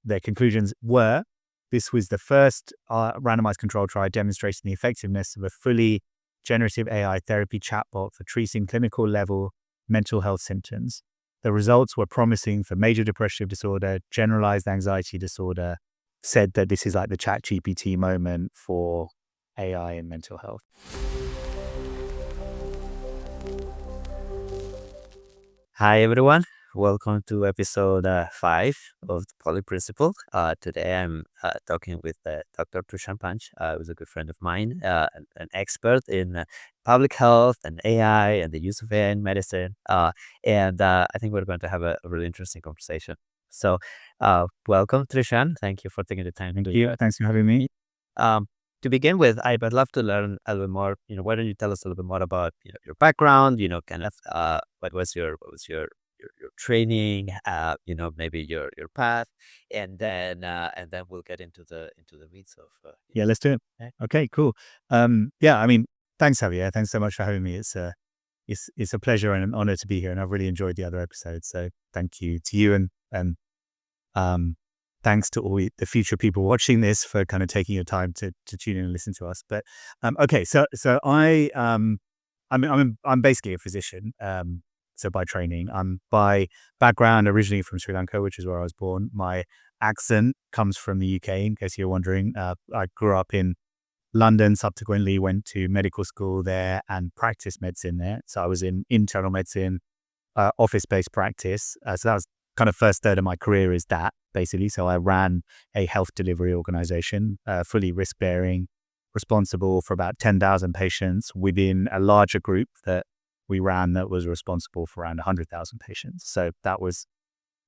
their conclusions were this was the first randomized control trial demonstrating the effectiveness of a fully generative AI therapy chatbot for treating clinical level mental health symptoms. The results were promising for major depressive disorder, generalized anxiety disorder, said that this is like the ChatGPT moment for AI and mental health. Hi, everyone. Welcome to episode 5 of the Poly Principle. Today I'm talking with Dr. Trishan Panch, who's a good friend of mine, an expert in public health and AI and the use of AI in medicine. And I think we're going to have a really interesting conversation. So welcome, Trishan. Thank you for taking the time. Thank you. Thanks for having me. To begin with, I'd love to learn a little bit more. Why don't you tell us a little bit more about your background? Kind of what was your training? Maybe your path, and then we'll get into the weeds of. Yeah, let's do it. Okay, cool. Yeah, I mean, thanks, Javier. Thanks so much for having me. It's a pleasure and an honor to be here, and I've really enjoyed the other episodes. So thank you to you, and thanks to all the future people watching this for kind of taking your time to tune in and listen to us. But okay, so I'm basically a physician. So by training, I'm by background originally from Sri Lanka, which is where I was born. My accent comes from the UK, in case you're wondering. I grew up in London, subsequently went to medical school there and practiced medicine there. So I was in internal medicine, office-based practice. So that was kind of first third of my career is that, basically. So I ran a health delivery organization, fully risk-bearing, responsible for about 10,000 patients within a larger group that we ran that was responsible for around 100,000 patients. So that was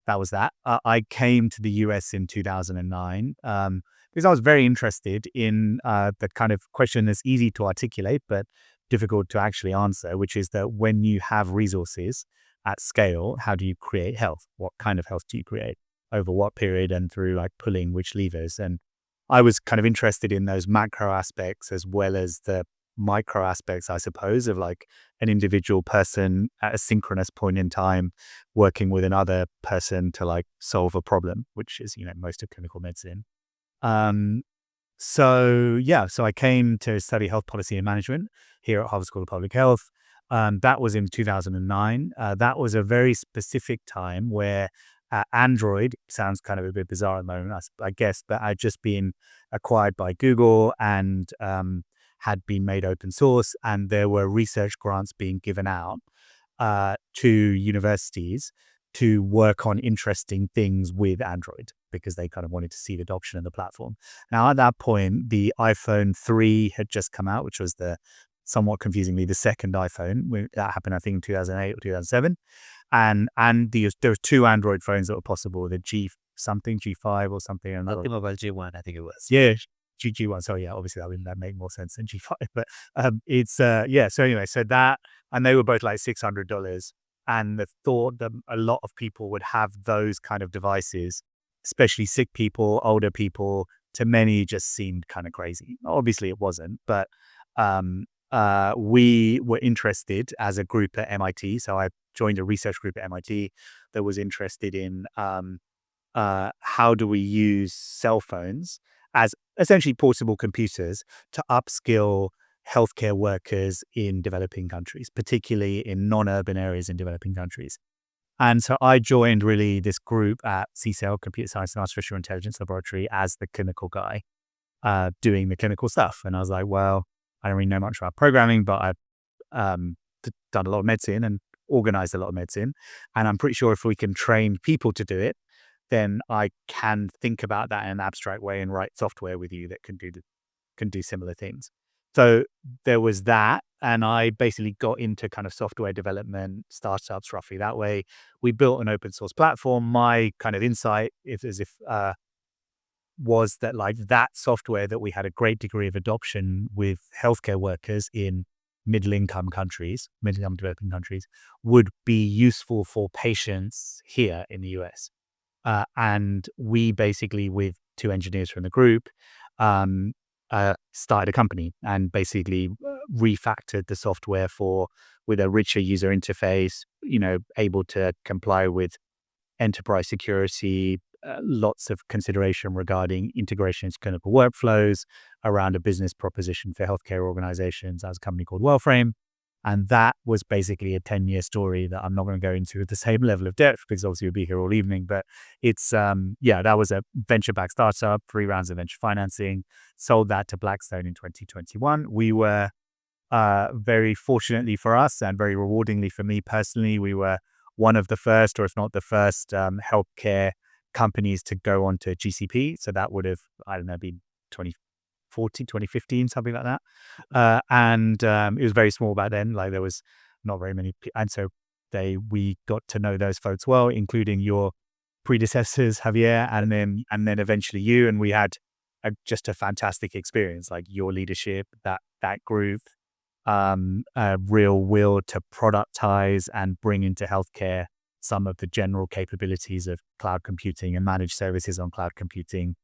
that. I came to the US in 2009 because I was very interested in the kind of question that's easy to articulate but difficult to actually answer, which is that when you have resources at scale, how do you create health? What kind of health do you create? Over what period and through like pulling which levers? And I was kind of interested in those macro aspects as well as the micro aspects, I suppose, of like an individual person at a synchronous point in time working with another person to like solve a problem, which is, most of clinical medicine. So I came to study health policy and management here at Harvard School of Public Health. That was in 2009. That was a very specific time where Android sounds kind of a bit bizarre at the moment, I guess, but I'd just been acquired by Google and had been made open source, and there were research grants being given out to universities to work on interesting things with Android because they kind of wanted to see the adoption of the platform. Now, at that point, the iPhone 3 had just come out, which was somewhat confusingly the second iPhone. That happened, I think, in 2008 or 2007. And there were two Android phones that were possible, the G5 or something. Mobile G1, I think it was. Yeah, G1. So yeah, obviously that make more sense than G5. But it's So anyway, so that, and they were both like $600. And the thought that a lot of people would have those kind of devices, especially sick people, older people, to many just seemed kind of crazy. Obviously it wasn't, but we were interested as a group at MIT. So I joined a research group at MIT that was interested in how do we use cell phones as essentially portable computers to upskill healthcare workers in developing countries, particularly in non-urban areas in developing countries. And so I joined really this group at CSAIL, Computer Science and Artificial Intelligence Laboratory, as the clinical guy doing the clinical stuff. And I was like, well, I don't really know much about programming, but I've done a lot of medicine and organized a lot of medicine. And I'm pretty sure if we can train people to do it, then I can think about that in an abstract way and write software with you that can do similar things. So there was that, and I basically got into kind of software development, startups roughly that way. We built an open source platform. My kind of insight was that like that software that we had a great degree of adoption with healthcare workers in middle-income developing countries would be useful for patients here in the US. And we basically, with two engineers from the group, started a company and basically refactored the software with a richer user interface, able to comply with enterprise security, lots of consideration regarding integration into clinical workflows around a business proposition for healthcare organizations. That was a company called Wellframe. And that was basically a 10-year story that I'm not going to go into at the same level of depth because obviously we'll be here all evening. But it's, that was a venture-backed startup, 3 rounds of venture financing, sold that to Blackstone in 2021. We were very fortunately for us and very rewardingly for me personally, we were one of the first, or if not the first, healthcare companies to go onto GCP. So that would have, I don't know, been 2014, 2015, something like that. And it was very small back then. Like there was not very many. And so we got to know those folks well, including your predecessors, Javier, and then eventually you. And we had just a fantastic experience, like your leadership, that group, a real will to productize and bring into healthcare some of the general capabilities of cloud computing and managed services on cloud computing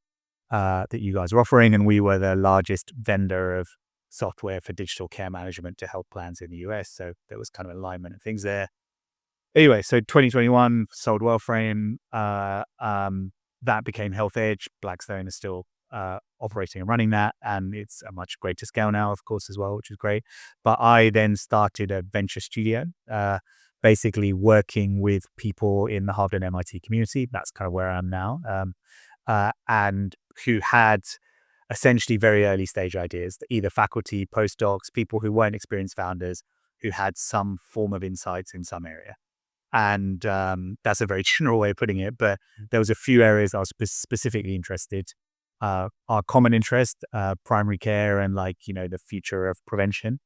that you guys are offering. And we were the largest vendor of software for digital care management to health plans in the US. So there was kind of alignment of things there. Anyway, so 2021 sold Wellframe. That became Health Edge. Blackstone is still operating and running that, and it's a much greater scale now, of course, as well, which is great. But I then started a venture studio, basically working with people in the Harvard and MIT community. That's kind of where I am now, and who had essentially very early stage ideas, either faculty, postdocs, people who weren't experienced founders, who had some form of insights in some area. And that's a very general way of putting it, but there was a few areas I was specifically interested. Our common interest, primary care and the future of prevention,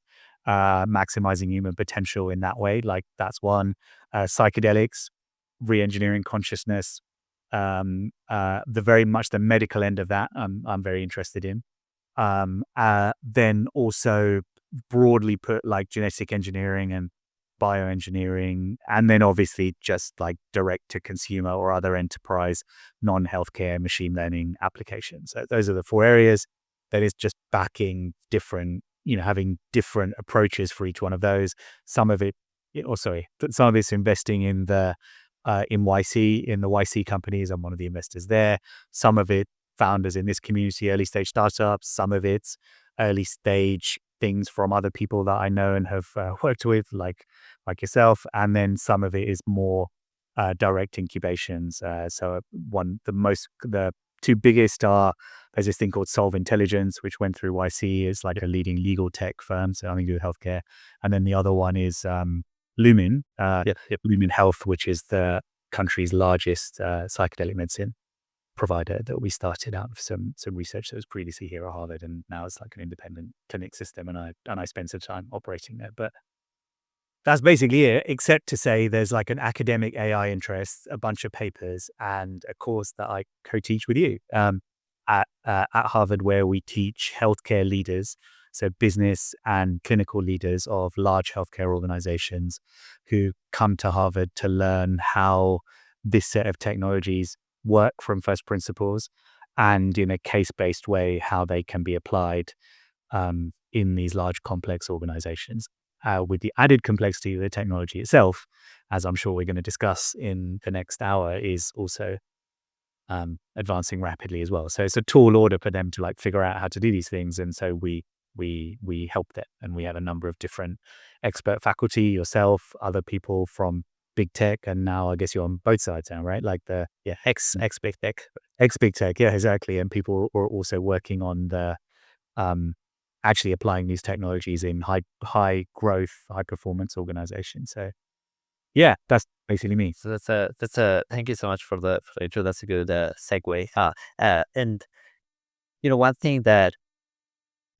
maximizing human potential in that way. Like that's one. Psychedelics, re-engineering consciousness, the medical end of that, I'm very interested in. Then also broadly put like genetic engineering and bioengineering, and then obviously just like direct to consumer or other enterprise non-healthcare machine learning applications. So those are the 4 areas. That is just backing different, having different approaches for each one of those. Some of it's investing in the in the YC companies. I'm one of the investors there. Some of it founders in this community, early stage startups. Some of it's early stage things from other people that I know and have worked with, like yourself, and then some of it is more direct incubations. So the 2 biggest are, there's this thing called Solve Intelligence, which went through YC. It's like a leading legal tech firm, so nothing to do with healthcare. And then the other one is Lumen, Lumen Health, which is the country's largest psychedelic medicine provider that we started out of some research that was previously here at Harvard, and now it's like an independent clinic system, and I spent some time operating there. But that's basically it, except to say there's like an academic AI interest, a bunch of papers, and a course that I co-teach with you at Harvard, where we teach healthcare leaders, so business and clinical leaders of large healthcare organizations who come to Harvard to learn how this set of technologies work from first principles, and in a case-based way, how they can be applied in these large complex organizations, with the added complexity of the technology itself, as I'm sure we're going to discuss in the next hour, is also advancing rapidly as well. So it's a tall order for them to like figure out how to do these things. And so we help them, and we have a number of different expert faculty, yourself, other people from big tech, and now I guess you're on both sides now, right? Like ex big tech, yeah, exactly. And people are also working on the actually applying these technologies in high growth, high performance organizations. So yeah, that's basically me. So thank you so much for the intro. That's a good segue. And one thing that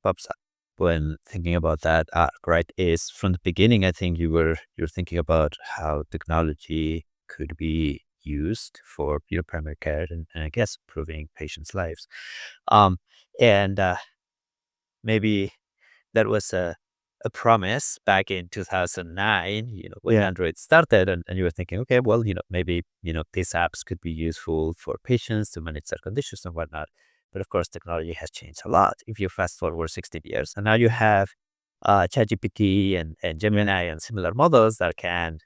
pops up when thinking about that, right, is from the beginning, I think you're thinking about how technology could be used for primary care and I guess improving patients' lives. And maybe that was a promise back in 2009, when Android started, and you were thinking, okay, well, maybe, these apps could be useful for patients to manage their conditions and whatnot. But of course, technology has changed a lot. If you fast forward 16 years, and now you have ChatGPT and Gemini and similar models that can,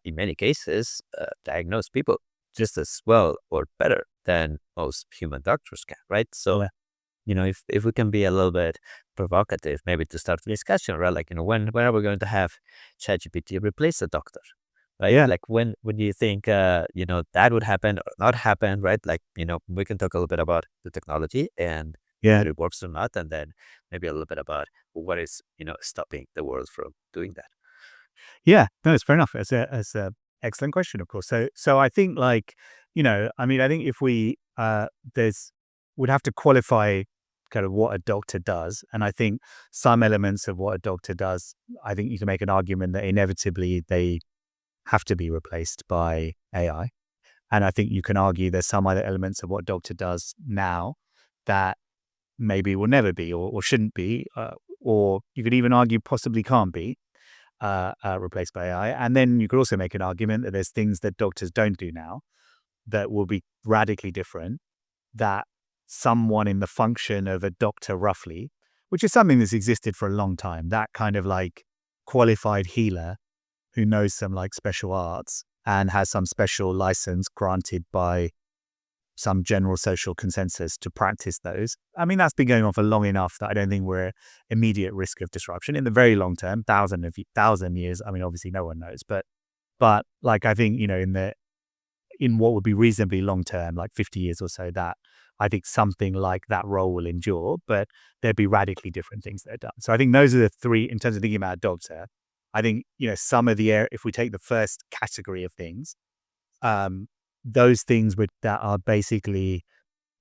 in many cases, diagnose people just as well or better than most human doctors can, right? So, Yeah. if we can be a little bit provocative, maybe to start the discussion, right? Like, when are we going to have ChatGPT replace the doctor, right? Yeah. Like, when do you think, that would happen or not happen, right? Like, we can talk a little bit about the technology and Yeah. whether it works or not, and then maybe a little bit about what is, stopping the world from doing that. Yeah, no, it's fair enough. It's a excellent question, of course. So I think like, I mean, I think if we there's would have to qualify kind of what a doctor does, and I think some elements of what a doctor does, I think you can make an argument that inevitably they have to be replaced by AI, and I think you can argue there's some other elements of what a doctor does now that maybe will never be or shouldn't be, or you could even argue possibly can't be replaced by AI. And then you could also make an argument that there's things that doctors don't do now that will be radically different, that someone in the function of a doctor, roughly, which is something that's existed for a long time, that kind of like qualified healer who knows some like special arts and has some special license granted by some general social consensus to practice those. I mean, that's been going on for long enough that I don't think we're immediate risk of disruption in the very long term, thousand years. I mean, obviously no one knows, but like I think, in what would be reasonably long term, like 50 years or so, that I think something like that role will endure, but there'd be radically different things that are done. So I think those are the three in terms of thinking about a doctor. I think, some of the air, if we take the first category of things, um, those things that are basically,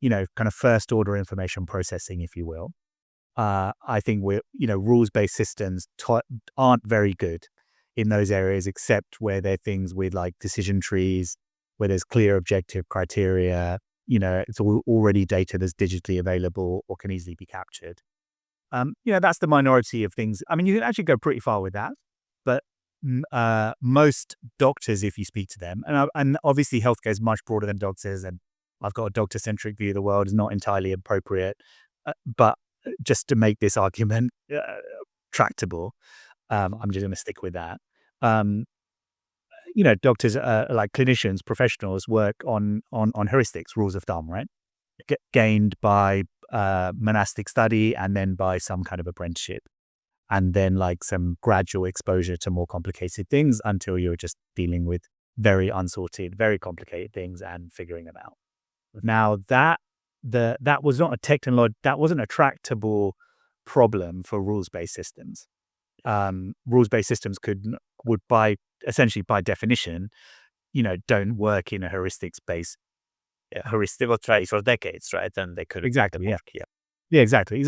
kind of first order information processing, if you will. I think rules-based systems aren't very good in those areas, except where they're things with like decision trees, where there's clear objective criteria, it's already data that's digitally available or can easily be captured. That's the minority of things. I mean, you can actually go pretty far with that, but most doctors, if you speak to them, and obviously healthcare is much broader than doctors, and I've got a doctor-centric view of the world is not entirely appropriate, but just to make this argument tractable, I'm just going to stick with that. Um, doctors, like clinicians, professionals, work on heuristics, rules of thumb, right? Gained by monastic study and then by some kind of apprenticeship, and then like some gradual exposure to more complicated things until you're just dealing with very unsorted, very complicated things and figuring them out. Now that was not a that wasn't a tractable problem for rules-based systems. Rules-based systems would by essentially by definition, don't work in a heuristics space. Heuristic will try for decades, right? And they couldn't make them Exactly. Yeah. work. Yeah. Yeah. Exactly.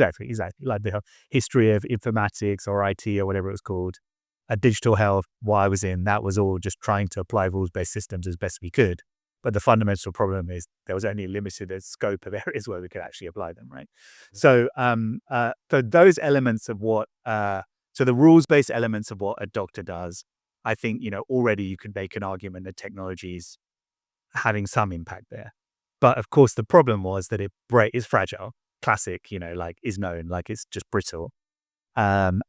Like the history of informatics or IT or whatever it was called, digital health. What I was in, that was all just trying to apply rules-based systems as best we could. But the fundamental problem is there was only a limited scope of areas where we could actually apply them, right? So, so those elements of so the rules-based elements of what a doctor does, I think, already you can make an argument that technology is having some impact there. But of course, the problem was that it is fragile. Classic, like is known, like it's just brittle. And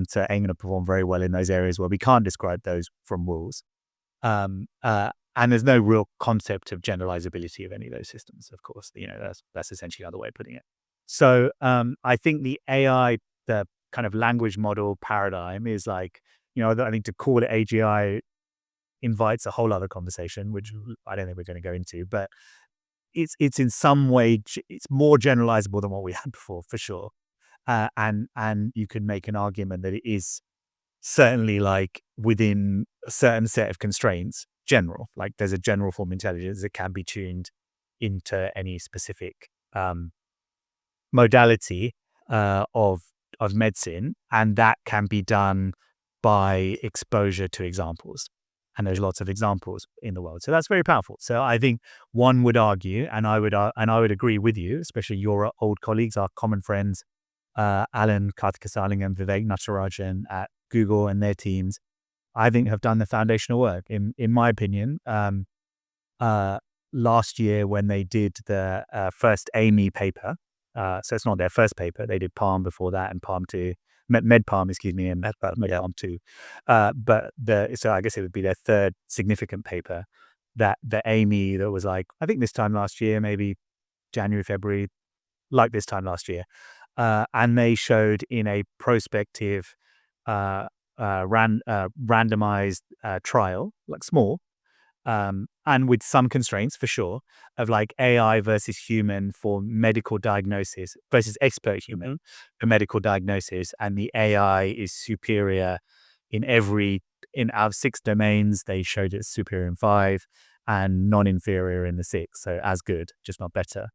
so ain't going to perform very well in those areas where we can't describe those from rules. Um, uh, and there's no real concept of generalizability of any of those systems, of course. That's essentially another way of putting it. So I think the AI, the kind of language model paradigm is like, I think to call it AGI invites a whole other conversation, which I don't think we're going to go into, but it's in some way, it's more generalizable than what we had before, for sure. And you can make an argument that it is certainly like within a certain set of constraints, general, like there's a general form of intelligence that can be tuned into any specific modality of medicine, and that can be done by exposure to examples. And there's lots of examples in the world, so that's very powerful. So I think one would argue, and I would agree with you, especially your old colleagues, our common friends, Alan Karthikesaling and Vivek Natarajan at Google and their teams, I think have done the foundational work. In my opinion, last year when they did the first AMI paper, so it's not their first paper, they did Palm before that and Palm 2, MedPalm, excuse me, and MedPalm, yeah. MedPalm 2. So I guess it would be their third significant paper. that the Amy that was like, I think this time last year, maybe January, February, like this time last year. And they showed in a prospective uh, randomized trial, like small, and with some constraints for sure, of like AI versus human for medical diagnosis versus expert human Hmm. for medical diagnosis. And the AI is superior in in out of 6 domains, they showed it's superior in 5 and non-inferior in the 6. So as good, just not better.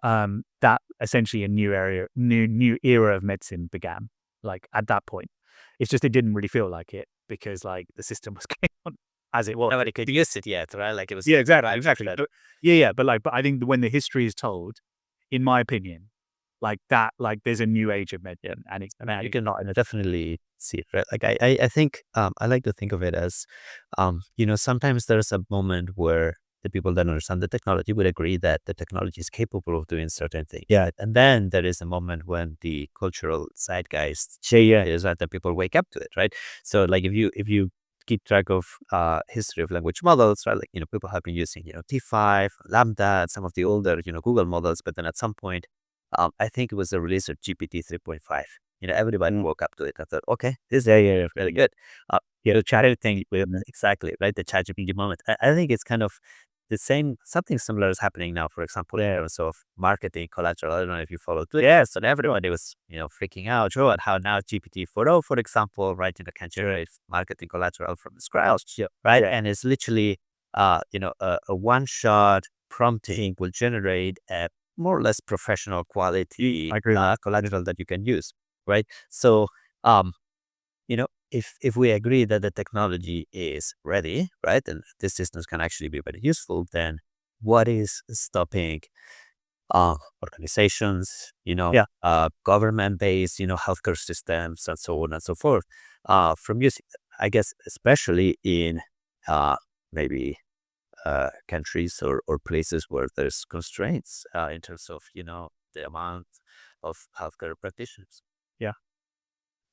That essentially a new era of medicine began. Like at that point, it's just it didn't really feel like it because like the system was going on as it was. Nobody could use it yet, right? Like it was Yeah, exactly, right, exactly. but But yeah, but I think when the history is told, in my opinion, like that, like there's a new age of yeah, medicine, and it's I mean, and you it's can definitely see it, right? Like I think I like to think of it as, sometimes there's a moment where the people that understand the technology would agree that the technology is capable of doing certain things. yeah, And then there is a moment when the cultural zeitgeist yeah, yeah, changes, right? That people wake up to it, right? So like if you keep track of history of language models, right? Like, people have been using, T5, Lambda, and some of the older, Google models, but then at some point, I think it was the release of GPT 3.5. Everybody mm, woke up to it and thought, okay, this area is really good. yeah, The chat thing, exactly, right? The chat GPT moment. I think it's kind of the same, something similar is happening now, for example, in yeah, terms of marketing collateral. I don't know if you follow Twitter. Yes, and everybody was, freaking out. Oh, and how now GPT 4.0, for example, right, can generate marketing collateral from scratch, yeah, right? yeah. And it's literally, a one-shot prompting will generate a more or less professional quality I agree with that. collateral that you can use, right? So, um, if we agree that the technology is ready, right, and these systems can actually be very useful, then what is stopping organizations, Yeah. government-based, healthcare systems, and so on and so forth, from using, I guess, especially in maybe countries or places where there's constraints in terms of, the amount of healthcare practitioners. Yeah.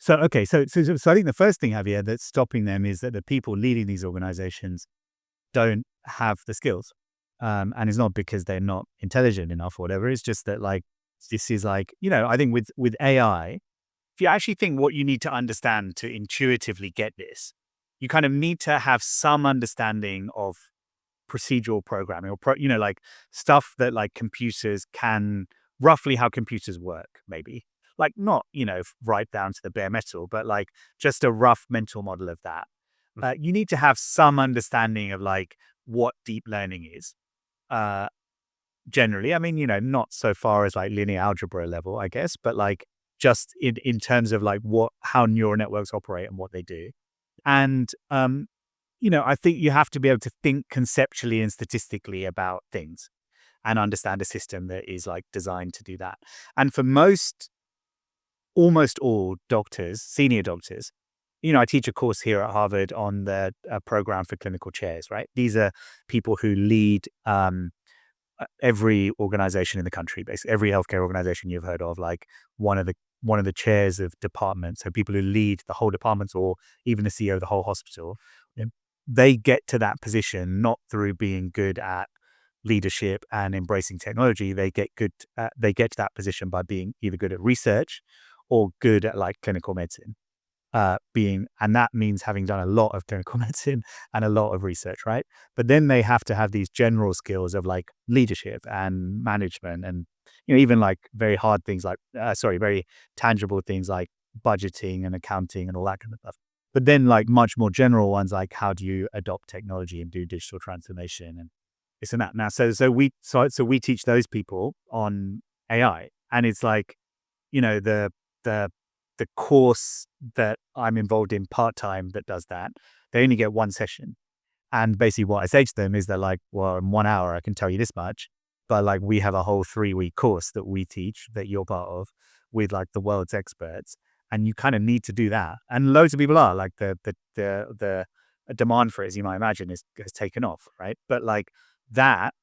So okay, so I think the first thing, Javier, that's stopping them is that the people leading these organizations don't have the skills, and it's not because they're not intelligent enough or whatever. It's just that like this is like I think with AI, if you actually think what you need to understand to intuitively get this, you kind of need to have some understanding of procedural programming or like stuff that like computers can roughly how computers work maybe like not right down to the bare metal but like just a rough mental model of that. You need to have some understanding of like what deep learning is uh generally. I mean not so far as like linear algebra level I guess, but like just in terms of like what how neural networks operate and what they do. And I think you have to be able to think conceptually and statistically about things and understand a system that is like designed to do that. And for almost all doctors, senior doctors, I teach a course here at Harvard on the program for clinical chairs, right? These are people who lead every organization in the country, basically every healthcare organization you've heard of, like one of the one of the chairs of departments, so people who lead the whole departments or even the CEO of the whole hospital, they get to that position not through being good at leadership and embracing technology. They get to that position by being either good at research or good at like clinical medicine and that means having done a lot of clinical medicine and a lot of research, right? But then they have to have these general skills of like leadership and management and, even like very hard things like, very tangible things like budgeting and accounting and all that kind of stuff. But then like much more general ones, like how do you adopt technology and do digital transformation and this and that. Now, so we teach those people on AI and it's like, the the course that I'm involved in part time that does that, they only get one session. And basically, what I say to them is they're like, well, in 1 hour, I can tell you this much. But like, we have a whole 3 week course that we teach that you're part of with like the world's experts. And you kind of need to do that. And loads of people are like the demand for it, as you might imagine, has taken off. Right. But like that,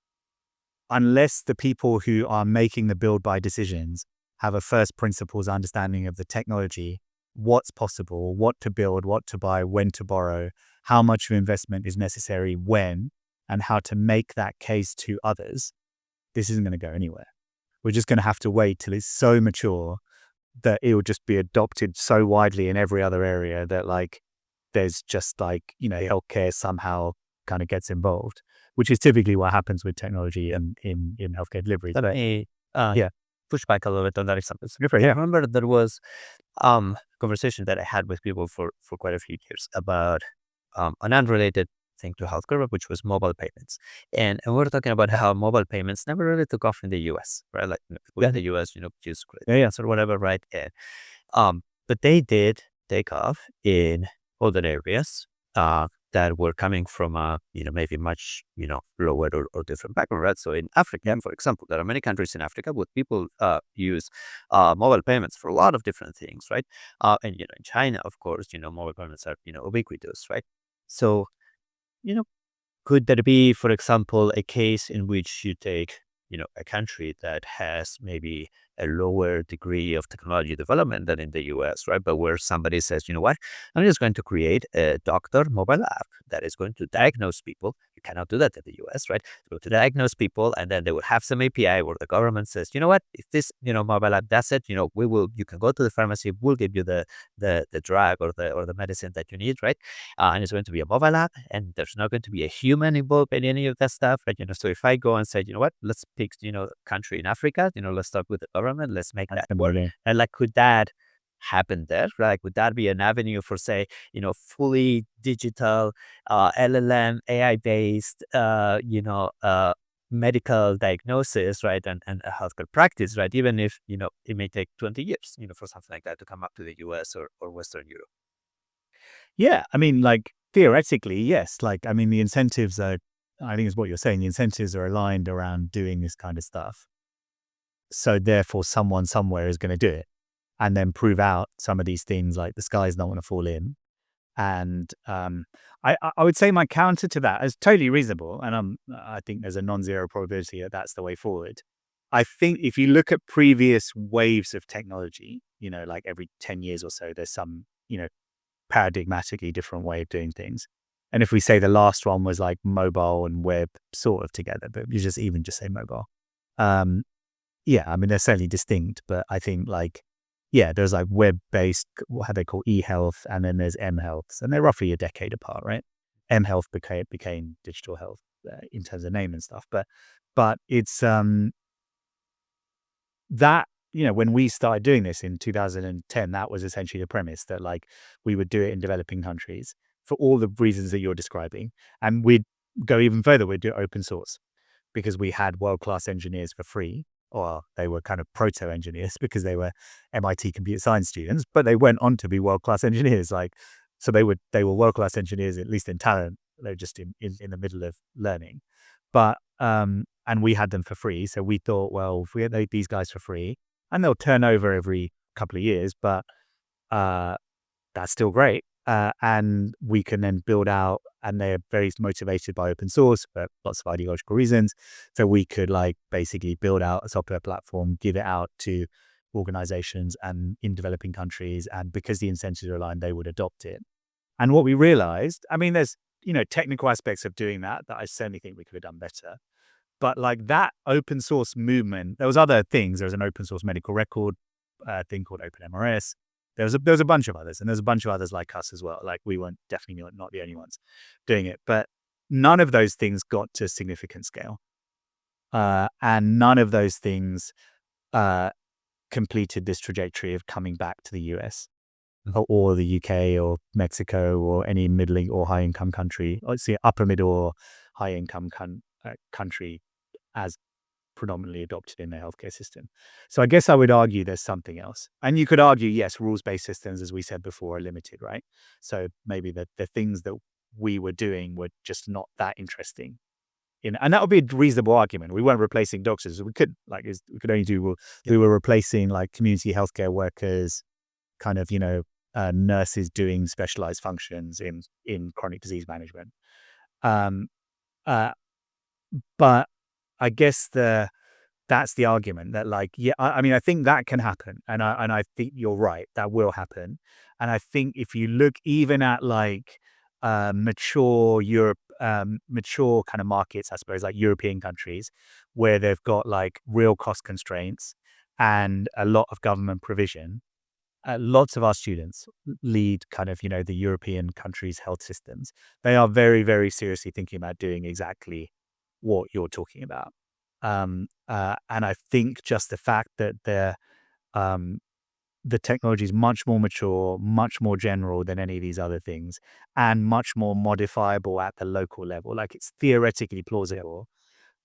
unless the people who are making the build buy decisions have a first principles understanding of the technology, what's possible, what to build, what to buy, when to borrow, how much of investment is necessary, when, and how to make that case to others, this isn't going to go anywhere. We're just going to have to wait till it's so mature that it will just be adopted so widely in every other area that like there's just like, healthcare somehow kind of gets involved, which is typically what happens with technology and in healthcare delivery. Let me Yeah. push back a little bit on that example. So Go for it. I Yeah. remember there was conversation that I had with people for quite a few years about an unrelated thing to healthcare, but which was mobile payments. And we were talking about how mobile payments never really took off in the US, right? Like people in the US, use credit Yeah. Yeah. cards or whatever, right? And but they did take off in other areas that were coming from maybe much, lower or different background, right? So in Africa, for example, there are many countries in Africa where people use mobile payments for a lot of different things, right? And in China, of course, mobile payments are ubiquitous, right? So you know, could there be, for example, a case in which you take, a country that has maybe a lower degree of technology development than in the US, right? But where somebody says, you know what, I'm just going to create a doctor mobile app that is going to diagnose people. You cannot do that in the US, right? It's going to diagnose people, and then they will have some API where the government says, you know what, if this, mobile app does it, you can go to the pharmacy, we'll give you the drug or the medicine that you need, right? And it's going to be a mobile app, and there's not going to be a human involved in any of that stuff, right? So if I go and say, you know what, let's pick, country in Africa, let's start with the government, let's make that work. Absolutely. And like, could that happen there? Like, would that be an avenue for, say, fully digital, LLM, AI based, medical diagnosis, right? And a healthcare practice, right? Even if, it may take 20 years, for something like that to come up to the US or Western Europe. Yeah. I mean, like theoretically, yes. Like, I mean, the incentives are, I think is what you're saying. The incentives are aligned around doing this kind of stuff. So therefore, someone somewhere is going to do it and then prove out some of these things like the sky's not going to fall in. And I would say my counter to that is totally reasonable. And I think there's a non-zero probability that that's the way forward. I think if you look at previous waves of technology, like every 10 years or so, there's some, paradigmatically different way of doing things. And if we say the last one was like mobile and web sort of together, but you just say mobile. Um, yeah, I mean, they're certainly distinct, but I think like, yeah, there's like web-based, what they call e-health, and then there's m-health, and they're roughly a decade apart, right? M-health became digital health in terms of name and stuff, but it's that, when we started doing this in 2010, that was essentially the premise that like we would do it in developing countries for all the reasons that you're describing, and we'd go even further. We'd do it open source because we had world-class engineers for free, or they were kind of proto engineers because they were MIT computer science students, but they went on to be world-class engineers. Like, so they were world-class engineers, at least in talent. They were just in the middle of learning, but and we had them for free. So we thought, well, if we had these guys for free, and they'll turn over every couple of years, but uh, that's still great. And we can then build out, and they're very motivated by open source for lots of ideological reasons. So we could like basically build out a software platform, give it out to organizations and in developing countries. And because the incentives are aligned, they would adopt it. And what we realized, I mean, there's, technical aspects of doing that I certainly think we could have done better. But like that open source movement, there was other things. There was an open source medical record thing called OpenMRS. There was a bunch of others, and there's a bunch of others like us as well. Like we weren't definitely not the only ones doing it, but none of those things got to significant scale, and none of those things uh, completed this trajectory of coming back to the US or the UK or Mexico or any middle or high income country. Let's see, upper middle or high income country as predominantly adopted in their healthcare system. So I guess I would argue there's something else. And you could argue, yes, rules-based systems, as we said before, are limited, right? So maybe the things that we were doing were just not that interesting. And that would be a reasonable argument. We weren't replacing doctors. We could we could only do, we were replacing like community healthcare workers, kind of, nurses doing specialized functions in chronic disease management. Um, uh, but I guess that's the argument that like, yeah, I mean, I think that can happen. And I think you're right. That will happen. And I think if you look even at like, mature Europe, mature kind of markets, I suppose, like European countries, where they've got like real cost constraints and a lot of government provision. Lots of our students lead kind of, the European countries' health systems. They are very, very seriously thinking about doing exactly what you're talking about. And I think just the fact that um, the technology is much more mature, much more general than any of these other things, and much more modifiable at the local level. Like it's theoretically plausible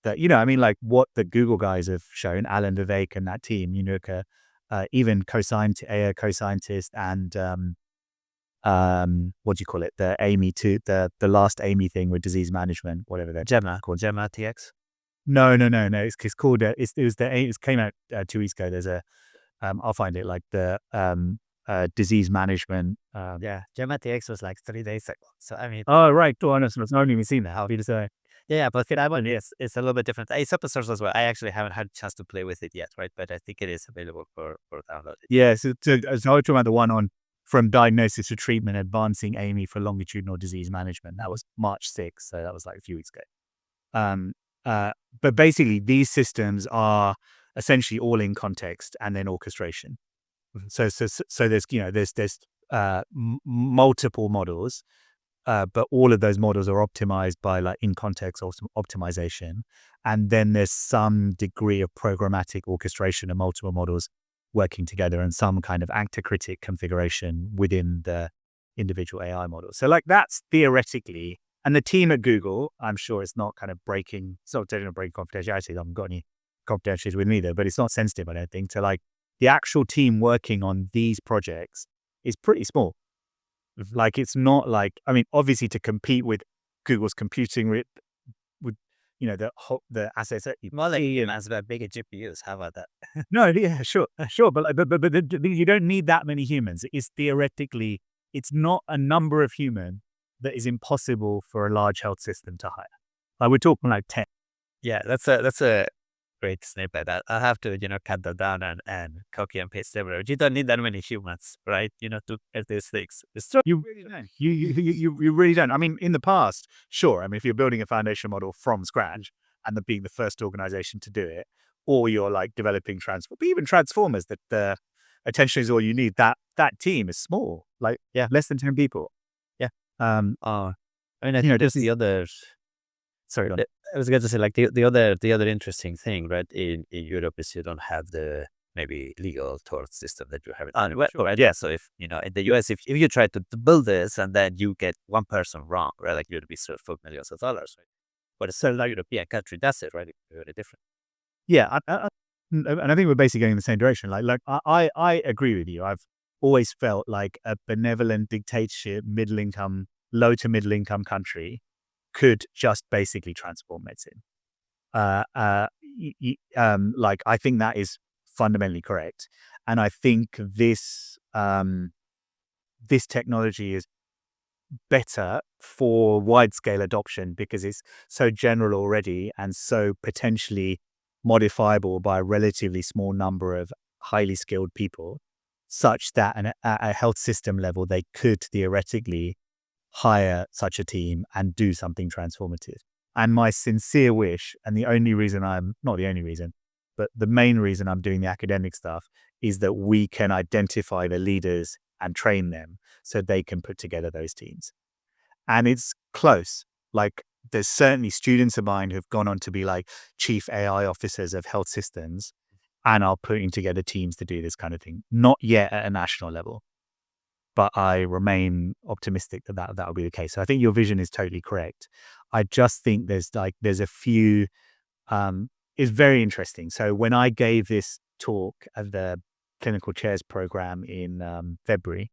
that, I mean, like what the Google guys have shown, Alan Vivek and that team, even AI co-scientist and what do you call it? The Amy too, the last Amy thing with disease management, whatever they're called. Gemma TX. No, no, no, no. It's called. It came out 2 weeks ago. There's a I'll find it like the disease management. Yeah, Gemma TX was like 3 days ago. So I mean, Oh right, oh, no, so I've only even seen that. How to say? yeah, but that one is it's a little bit different. It's open source as well. I actually haven't had a chance to play with it yet, right? But I think it is available for download. Yeah, so I was talking about the one on from diagnosis to treatment, advancing Amy for longitudinal disease management. That was March 6th, so that was like a few weeks ago. Um, but basically, these systems are essentially all in context and then orchestration. So there's multiple models, but all of those models are optimized by like in context optimization, and then there's some degree of programmatic orchestration of multiple models working together and some kind of actor critic configuration within the individual AI model. So like that's theoretically, and the team at Google, I'm sure it's not kind of breaking, it's not breaking confidentiality. I haven't got any confidentiality with me either, but it's not sensitive, I don't think, to like the actual team working on these projects is pretty small. Like it's not like, I mean, obviously to compete with Google's computing with the assets that you More like see and as about bigger GPUs. How about that? no, yeah, sure, sure, but you don't need that many humans. It's theoretically, it's not a number of human that is impossible for a large health system to hire. Like we're talking like 10. Yeah, that's a great snippet. I have to, cut that down and copy and paste everywhere. You don't need that many humans, right? To get these things. It's true. You really don't. You really don't. I mean, in the past, sure. I mean, if you're building a foundation model from scratch and being the first organization to do it, or you're like developing but even transformers, that the attention is all you need. That team is small, like Yeah. less than 10 people. Yeah. Um, I mean, I think this there's is the other. sorry. Go on. I was going to say, like the other interesting thing, right? In Europe is you don't have the maybe legal tort system that you have in well, right? Yeah. So if in the US, if you try to build this and then you get one person wrong, right? Like you'd be served for millions of dollars, right? But a certain European country does it, right? It's very different. Yeah, and I think we're basically going in the same direction. I agree with you. I've always felt like a benevolent dictatorship, low to middle income country could just basically transform medicine. Like I think that is fundamentally correct, and I think this technology is better for wide scale adoption because it's so general already and so potentially modifiable by a relatively small number of highly skilled people, such that at a health system level they could theoretically hire such a team and do something transformative. And my sincere wish, and the only reason I'm not the only reason, but the main reason I'm doing the academic stuff is that we can identify the leaders and train them so they can put together those teams. And it's close. Like there's certainly students of mine who've gone on to be like chief AI officers of health systems and are putting together teams to do this kind of thing. Not yet at a national level, but I remain optimistic that will be the case. So I think your vision is totally correct. I just think there's a few, it's very interesting. So when I gave this talk at the clinical chairs program in February,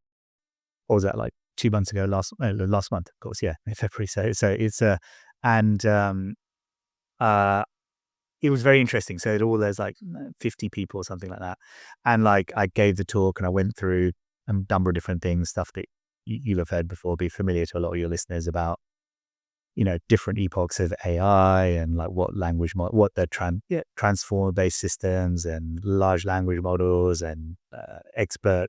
or was that like 2 months ago? Last month, of course, yeah, in February. So it's and it was very interesting. So there's like 50 people or something like that, and like I gave the talk and I went through a number of different things, stuff that you'll have heard before, be familiar to a lot of your listeners about, different epochs of AI and like what language, what the transformer-based systems and large language models and expert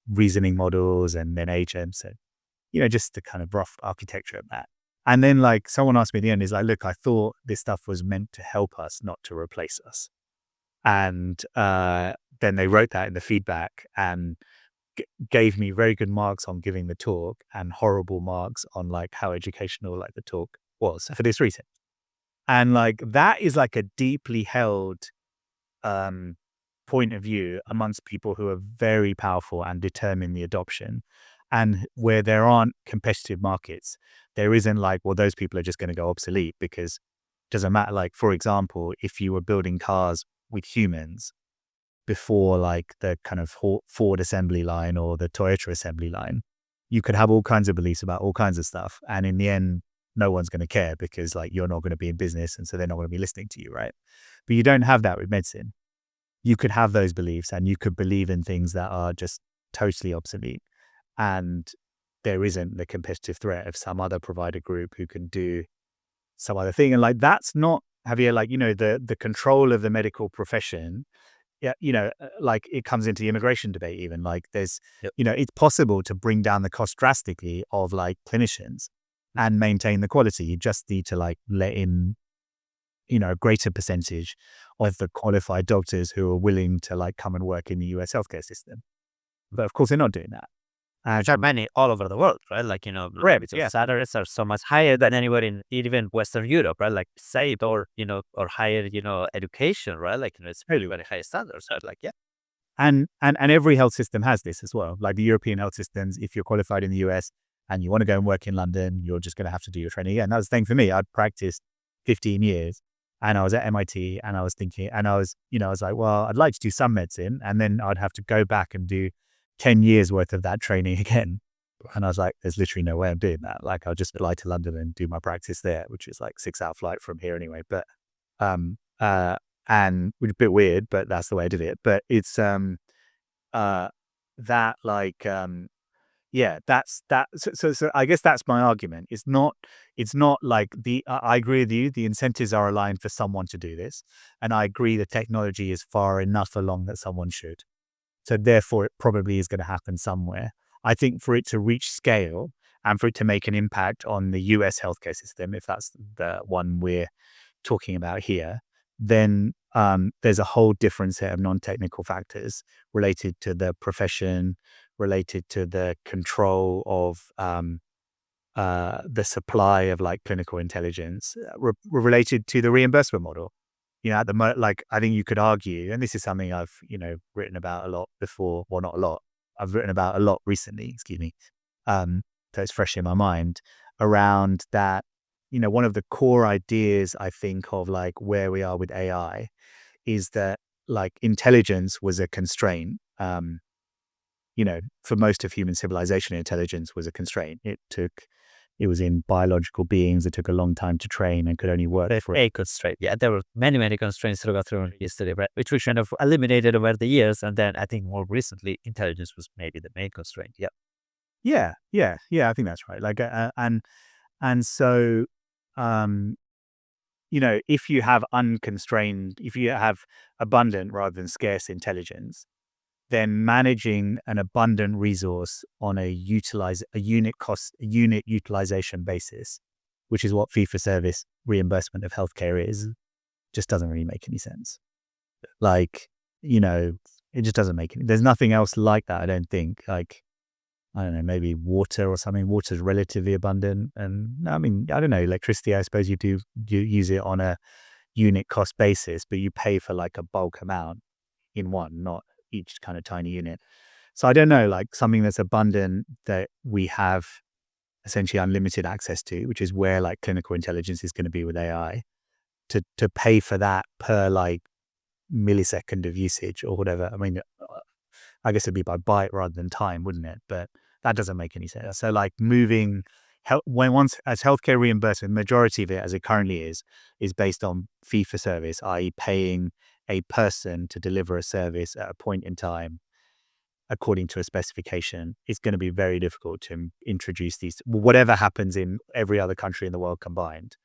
reasoning models and then agents. just the kind of rough architecture of that. And then like someone asked me at the end is like, look, I thought this stuff was meant to help us, not to replace us. And then they wrote that in the feedback and gave me very good marks on giving the talk and horrible marks on like how educational like the talk was for this reason. And like that is like a deeply held um, point of view amongst people who are very powerful and determine the adoption. And where there aren't competitive markets, there isn't like, well, those people are just going to go obsolete because it doesn't matter. Like, for example, if you were building cars with humans before like the kind of Ford assembly line or the Toyota assembly line, you could have all kinds of beliefs about all kinds of stuff. And in the end, no one's going to care because like you're not going to be in business. And so they're not going to be listening to you. Right. But you don't have that with medicine. You could have those beliefs and you could believe in things that are just totally obsolete. And there isn't the competitive threat of some other provider group who can do some other thing. And like, that's not, Javier, like, the control of the medical profession. Yeah, like it comes into the immigration debate even. Like there's, Yep. it's possible to bring down the cost drastically of like clinicians and maintain the quality. You just need to like let in, a greater percentage of the qualified doctors who are willing to like come and work in the US healthcare system. But of course, they're not doing that. Which are many all over the world, right? Like, Correct. because Yeah. salaries are so much higher than anywhere in even Western Europe, right? Like same or, or higher, education, right? Like, it's really very high standards, right? Like, yeah. And every health system has this as well. Like the European health systems, if you're qualified in the US and you want to go and work in London, you're just going to have to do your training again. That was the thing for me. I'd practiced 15 years and I was at MIT and I was thinking, and I was like, well, I'd like to do some medicine. And then I'd have to go back and do 10 years worth of that training again. And I was like, there's literally no way I'm doing that. Like I'll just fly to London and do my practice there, which is like 6-hour flight from here anyway. But, um, uh, and which is a bit weird, but that's the way I did it. But it's, uh, that like, yeah, that's that. So I guess that's my argument. It's not like I agree with you. The incentives are aligned for someone to do this. And I agree the technology is far enough along that someone should. So therefore, it probably is going to happen somewhere. I think for it to reach scale and for it to make an impact on the US healthcare system, if that's the one we're talking about here, then there's a whole different set of non-technical factors related to the profession, related to the control of the supply of like clinical intelligence, related to the reimbursement model. At the like I think you could argue, and this is something I've written about a lot before. Well, not a lot. I've written about a lot recently. Excuse me. So it's fresh in my mind around that. One of the core ideas I think of like where we are with AI is that like intelligence was a constraint. For most of human civilization, intelligence was a constraint. It was in biological beings. It took a long time to train and could only work for A constraint. Yeah, there were many, many constraints throughout history, right? Which we kind of eliminated over the years. And then I think more recently, intelligence was maybe the main constraint. Yeah. Yeah. I think that's right. Like, and so, um, if you have unconstrained, if you have abundant rather than scarce intelligence, then managing an abundant resource on a unit utilization basis, which is what fee for service reimbursement of healthcare is, just doesn't really make any sense. Like, it just doesn't make any, there's nothing else like that. I don't think. Like, I don't know, maybe water or something. Water's relatively abundant. And I mean, I don't know, electricity, I suppose you use it on a unit cost basis, but you pay for like a bulk amount in one, not each kind of tiny unit. So I don't know, like something that's abundant that we have essentially unlimited access to, which is where like clinical intelligence is going to be with AI, to pay for that per like millisecond of usage or whatever. I mean, I guess it'd be by byte rather than time, wouldn't it? But that doesn't make any sense. So like moving once as healthcare reimbursement, majority of it as it currently is based on fee for service, i.e. paying a person to deliver a service at a point in time according to a specification. It's going to be very difficult to introduce these. Whatever happens in every other country in the world combined,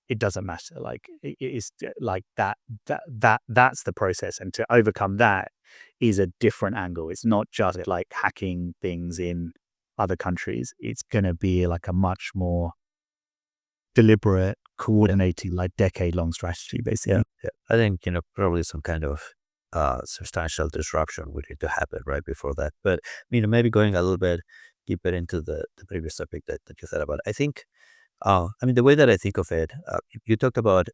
it doesn't matter. Like it is like that's the process. And to overcome that is a different angle. It's not just like hacking things in other countries, it's going to be like a much more deliberate, coordinated, like decade-long strategy, basically. Yeah. I think, probably some kind of substantial disruption would need to happen right before that. But, maybe going a little bit deeper into the previous topic that you said about, I think, the way that I think of it, you talked about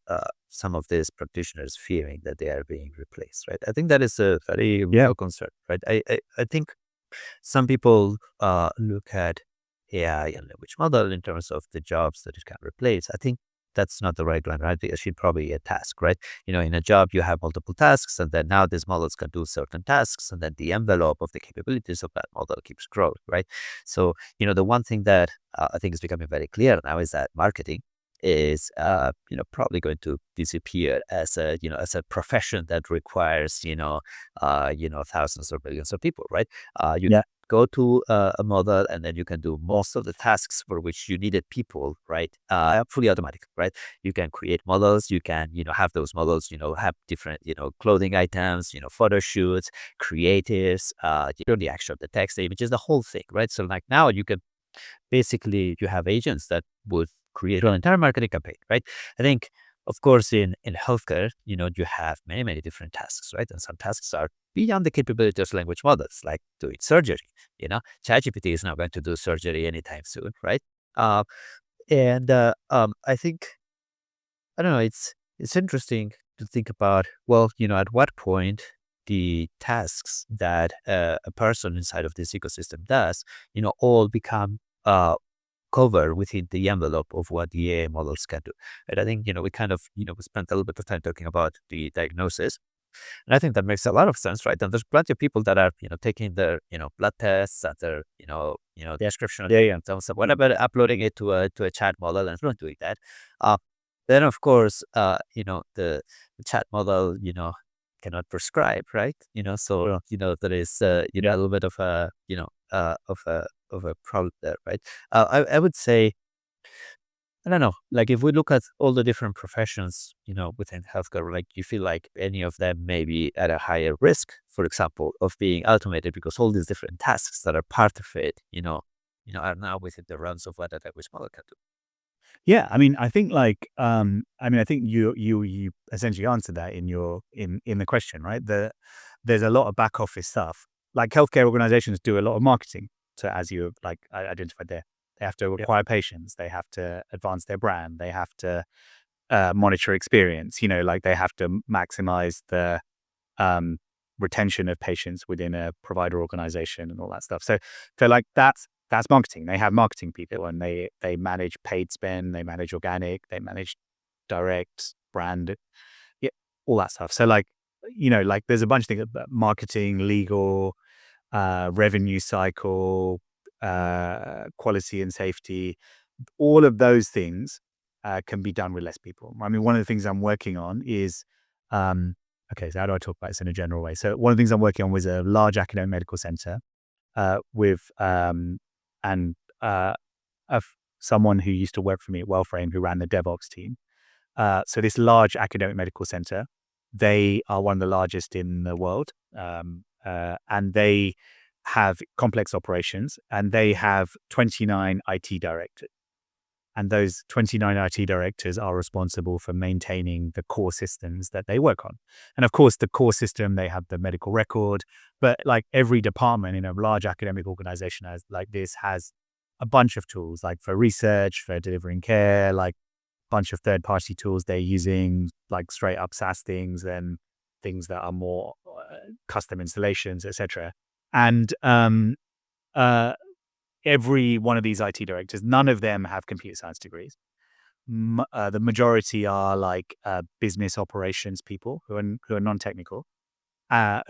some of these practitioners fearing that they are being replaced, right? I think that is a very Yeah, real concern, right? I think some people look at AI and language model in terms of the jobs that it can replace. I think that's not the right one, right? It should probably be a task, right? In a job, you have multiple tasks, and then now these models can do certain tasks, and then the envelope of the capabilities of that model keeps growing, right? So, the one thing that I think is becoming very clear now is that marketing is, probably going to disappear as a profession that requires, thousands or millions of people, right? You yeah, go to a model and then you can do most of the tasks for which you needed people, right? Fully automatic, right? You can create models, you can, have those models, have different, clothing items, photo shoots, creatives, the action of the text, the images, the whole thing, right? So like now you can basically, you have agents that would create an entire marketing campaign, right? I think, of course, in healthcare, you have many, many different tasks, right? And some tasks are beyond the capabilities of language models, like doing surgery. ChatGPT is not going to do surgery anytime soon, right? Uh, and I think, I don't know, it's interesting to think about, well, at what point the tasks that a person inside of this ecosystem does, all become cover within the envelope of what the AI models can do. And I think, we kind of, we spent a little bit of time talking about the diagnosis. And I think that makes a lot of sense, right? And there's plenty of people that are, taking their, blood tests and their, description of the and so on, whatever, uploading it to a chat model and not doing that. Uh, then of course, the chat model, cannot prescribe, right? So, there is, a little bit of a, of a problem there, right? I would say, I don't know, like if we look at all the different professions, within healthcare, like you feel like any of them may be at a higher risk, for example, of being automated because all these different tasks that are part of it, are now within the realms of what a language model can do. yeah. I mean, I think like, I think you essentially answered that in your in the question, right? There's a lot of back office stuff. Like healthcare organizations do a lot of marketing. So as you like identified there, they have to Yeah. acquire patients, they have to advance their brand, they have to monitor experience. Like they have to maximize the um, retention of patients within a provider organization and all that stuff. So like that's marketing. They have marketing people and they manage paid spend, they manage organic, they manage direct brand, yeah, all that stuff. So like like there's a bunch of things: marketing, legal, revenue cycle, quality and safety. All of those things can be done with less people. I mean, one of the things I'm working on is, um, okay, so how do I talk about this in a general way? So one of the things I'm working on was a large academic medical center with and of someone who used to work for me at Wellframe who ran the DevOps team. So this large academic medical center, they are one of the largest in the world, and they have complex operations, and they have 29 IT directors. And those 29 IT directors are responsible for maintaining the core systems that they work on. And of course, the core system, they have the medical record, but like every department in a large academic organization has like this has a bunch of tools like for research, for delivering care, like a bunch of third party tools they're using, like straight up SaaS things and things that are more custom installations, etc. And uh, every one of these IT directors, none of them have computer science degrees. The majority are like business operations people who are non-technical,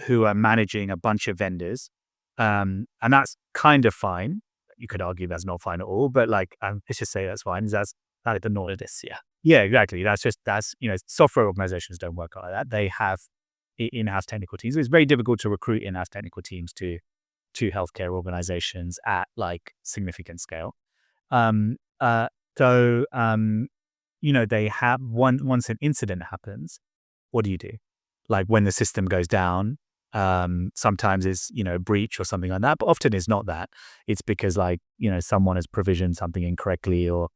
who are managing a bunch of vendors, and that's kind of fine. You could argue that's not fine at all, but like let's just say that's fine. That is the norm. It is, yeah. Yeah, exactly. That's software organizations don't work like that. They have in-house technical teams. It's very difficult to recruit in-house technical teams to healthcare organizations at like significant scale. Um, uh, so they have once an incident happens, what do you do? Like when the system goes down, Sometimes it's, a breach or something like that, but often it's not that. It's because like, someone has provisioned something incorrectly, or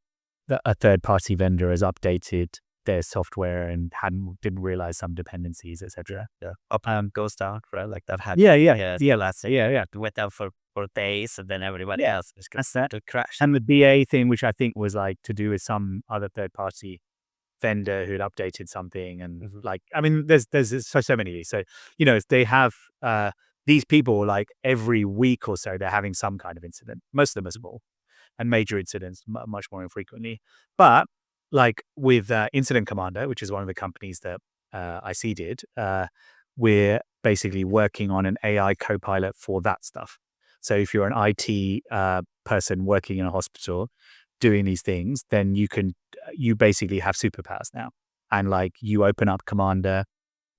a third party vendor has updated their software and didn't realize some dependencies, etc. Yeah. Up goes down, right? Like that happened. Yeah, yeah, Yeah. yeah, Last yeah, yeah. it went down for days, and then everybody Yeah, else is going that's that. to crash. And the BA thing, which I think was like to do with some other third party vendor who'd updated something, and Mhm. like, I mean, there's so many of these. So, if they have these people, like every week or so, they're having some kind of incident. Most of them are small, and major incidents much more infrequently. But like with Incident Commander, which is one of the companies that I seeded, we're basically working on an AI copilot for that stuff. So if you're an IT person working in a hospital doing these things, then you basically have superpowers now. And like, you open up Commander,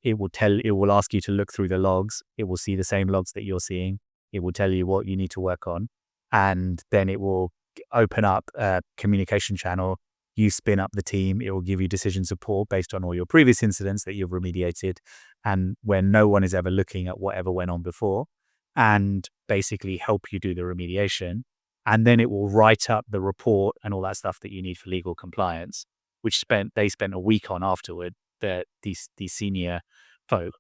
it will ask you to look through the logs. It will see the same logs that you're seeing. It will tell you what you need to work on. And then it will open up a communication channel. You spin up the team. It will give you decision support based on all your previous incidents that you've remediated, and when no one is ever looking at whatever went on before, and basically help you do the remediation. And then it will write up the report and all that stuff that you need for legal compliance, which they spent a week on afterward, these senior folk.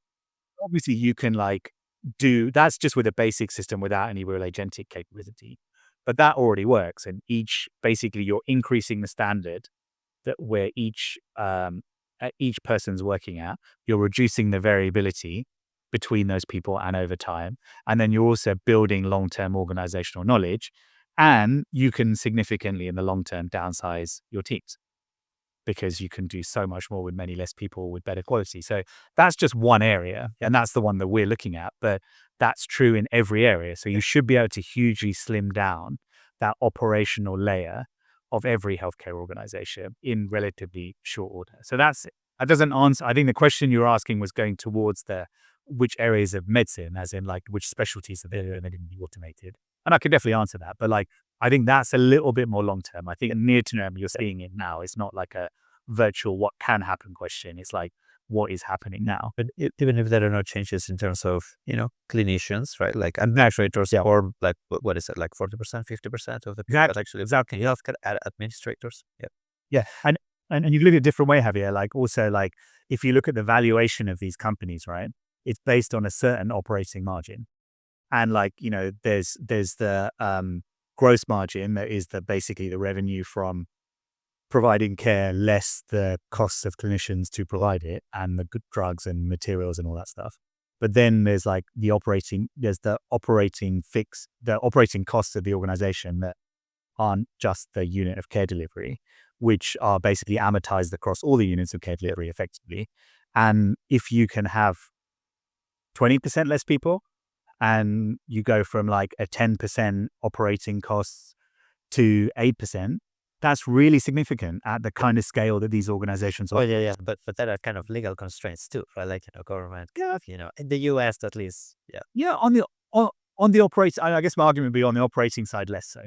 Obviously, you can like do that's just with a basic system without any real agentic capability, but that already works. And basically, you're increasing the standard that where each person's working at. You're reducing the variability between those people and over time, and then you're also building long-term organizational knowledge, and you can significantly in the long term downsize your teams, because you can do so much more with many less people with better quality. So that's just one area, and that's the one that we're looking at, but that's true in every area. So you should be able to hugely slim down that operational layer of every healthcare organization in relatively short order. So that doesn't answer. I think the question you're asking was going towards the which areas of medicine, as in like which specialties are there and they can be automated. And I could definitely answer that, but like, I think that's a little bit more long term. I think near term, you're seeing it now. It's not like a virtual what can happen question. It's like, what is happening now? But even if there are no changes in terms of, clinicians, right? Like administrators, Yeah. or like, what is it, like 40%, 50% of the people that actually Exactly. healthcare administrators? Yeah. Yeah. And you look at it a different way, Javier. Like, also, like, if you look at the valuation of these companies, right, it's based on a certain operating margin. And like, there's the gross margin that is basically the revenue from providing care less the costs of clinicians to provide it, and the good drugs and materials and all that stuff. But then there's like the operating costs of the organization that aren't just the unit of care delivery, which are basically amortized across all the units of care delivery effectively. And if you can have 20% less people, and you go from like a 10% operating costs to 8%, that's really significant at the kind of scale that these organizations Oh are. yeah, yeah. But there are kind of legal constraints too, right? Like, government, Yeah, in the US at least. Yeah. yeah. On the operating, I guess my argument would be on the operating side less so.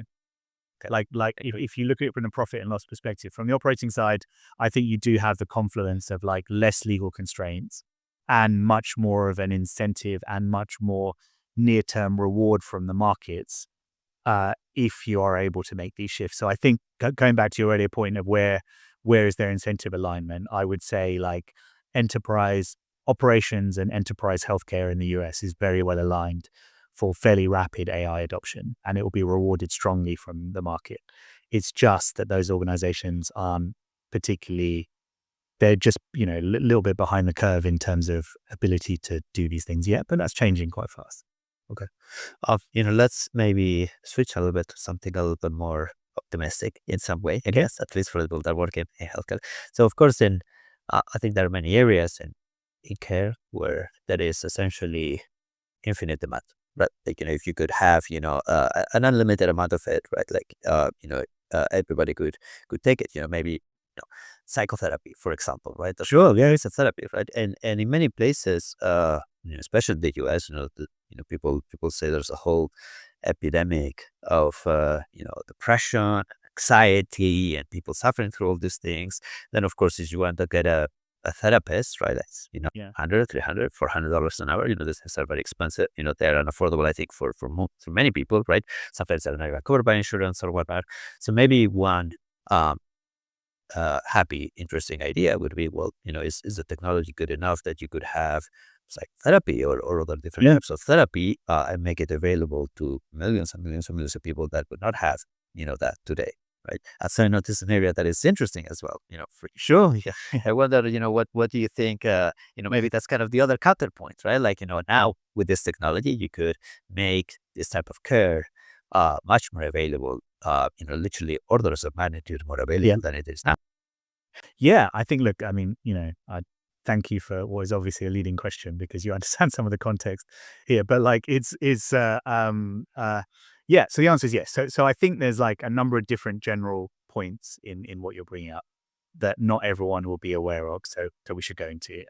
Okay. Like if you look at it from the profit and loss perspective, from the operating side, I think you do have the confluence of like less legal constraints and much more of an incentive and much more near-term reward from the markets, if you are able to make these shifts. So I think going back to your earlier point of where is their incentive alignment, I would say like enterprise operations and enterprise healthcare in the US is very well aligned for fairly rapid AI adoption, and it will be rewarded strongly from the market. It's just that those organizations aren't particularly, they're just, a little bit behind the curve in terms of ability to do these things yet, but that's changing quite fast. Okay. Let's maybe switch a little bit to something a little bit more optimistic in some way, I guess, at least for the people that work in healthcare. So, of course, I think there are many areas in care where there is essentially infinite demand, right? Like, if you could have, an unlimited amount of it, right? Like, everybody could take it, maybe, psychotherapy, for example, right? Sure, yeah. It's a therapy, right? And in many places, especially in the US, people say there's a whole epidemic of depression, anxiety, and people suffering through all these things. Then, of course, if you want to get a therapist, right? That's, Yeah. 100, 300, $400 an hour. This is very expensive. They're unaffordable, I think, for many people, right? Sometimes they're not even covered by insurance or whatnot. So maybe one um, happy, interesting idea would be, well, is the technology good enough that you could have psychotherapy or other different Yeah. types of therapy and make it available to millions and millions and millions of people that would not have, that today, right? So I noticed an area that is interesting as well, for sure. Yeah. I wonder, what do you think, maybe that's kind of the other counterpoint, right? Like, now with this technology, you could make this type of care much more available, literally orders of magnitude more Yeah. available than it is now. Yeah, I think, look, I mean, I thank you for what is obviously a leading question because you understand some of the context here, but like yeah, so the answer is yes. So I think there's like a number of different general points in what you're bringing up that not everyone will be aware of, so we should go into.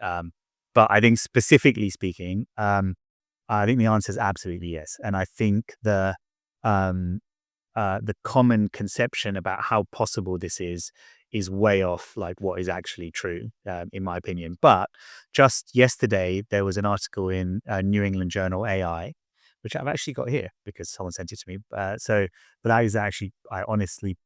But I think specifically speaking, I think the answer is absolutely yes. And I think um the common conception about how possible this is way off like what is actually true, in my opinion. But just yesterday, there was an article in New England Journal AI, which I've actually got here because someone sent it to me. But that is actually, I honestly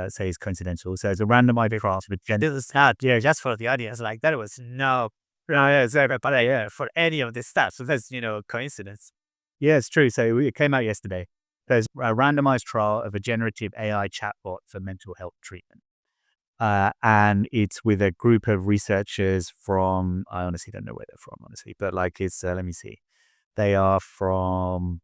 say is coincidental. So it's a randomized trial with gender. This is not, yeah, just for the audience, like there was no, yeah, sorry, but yeah, for any of this stuff. So that's, coincidence. Yeah, it's true. So it came out yesterday. There's a randomized trial of a generative AI chatbot for mental health treatment. And it's with a group of researchers from, I honestly don't know where they're from, honestly, but like it's, let me see. They are from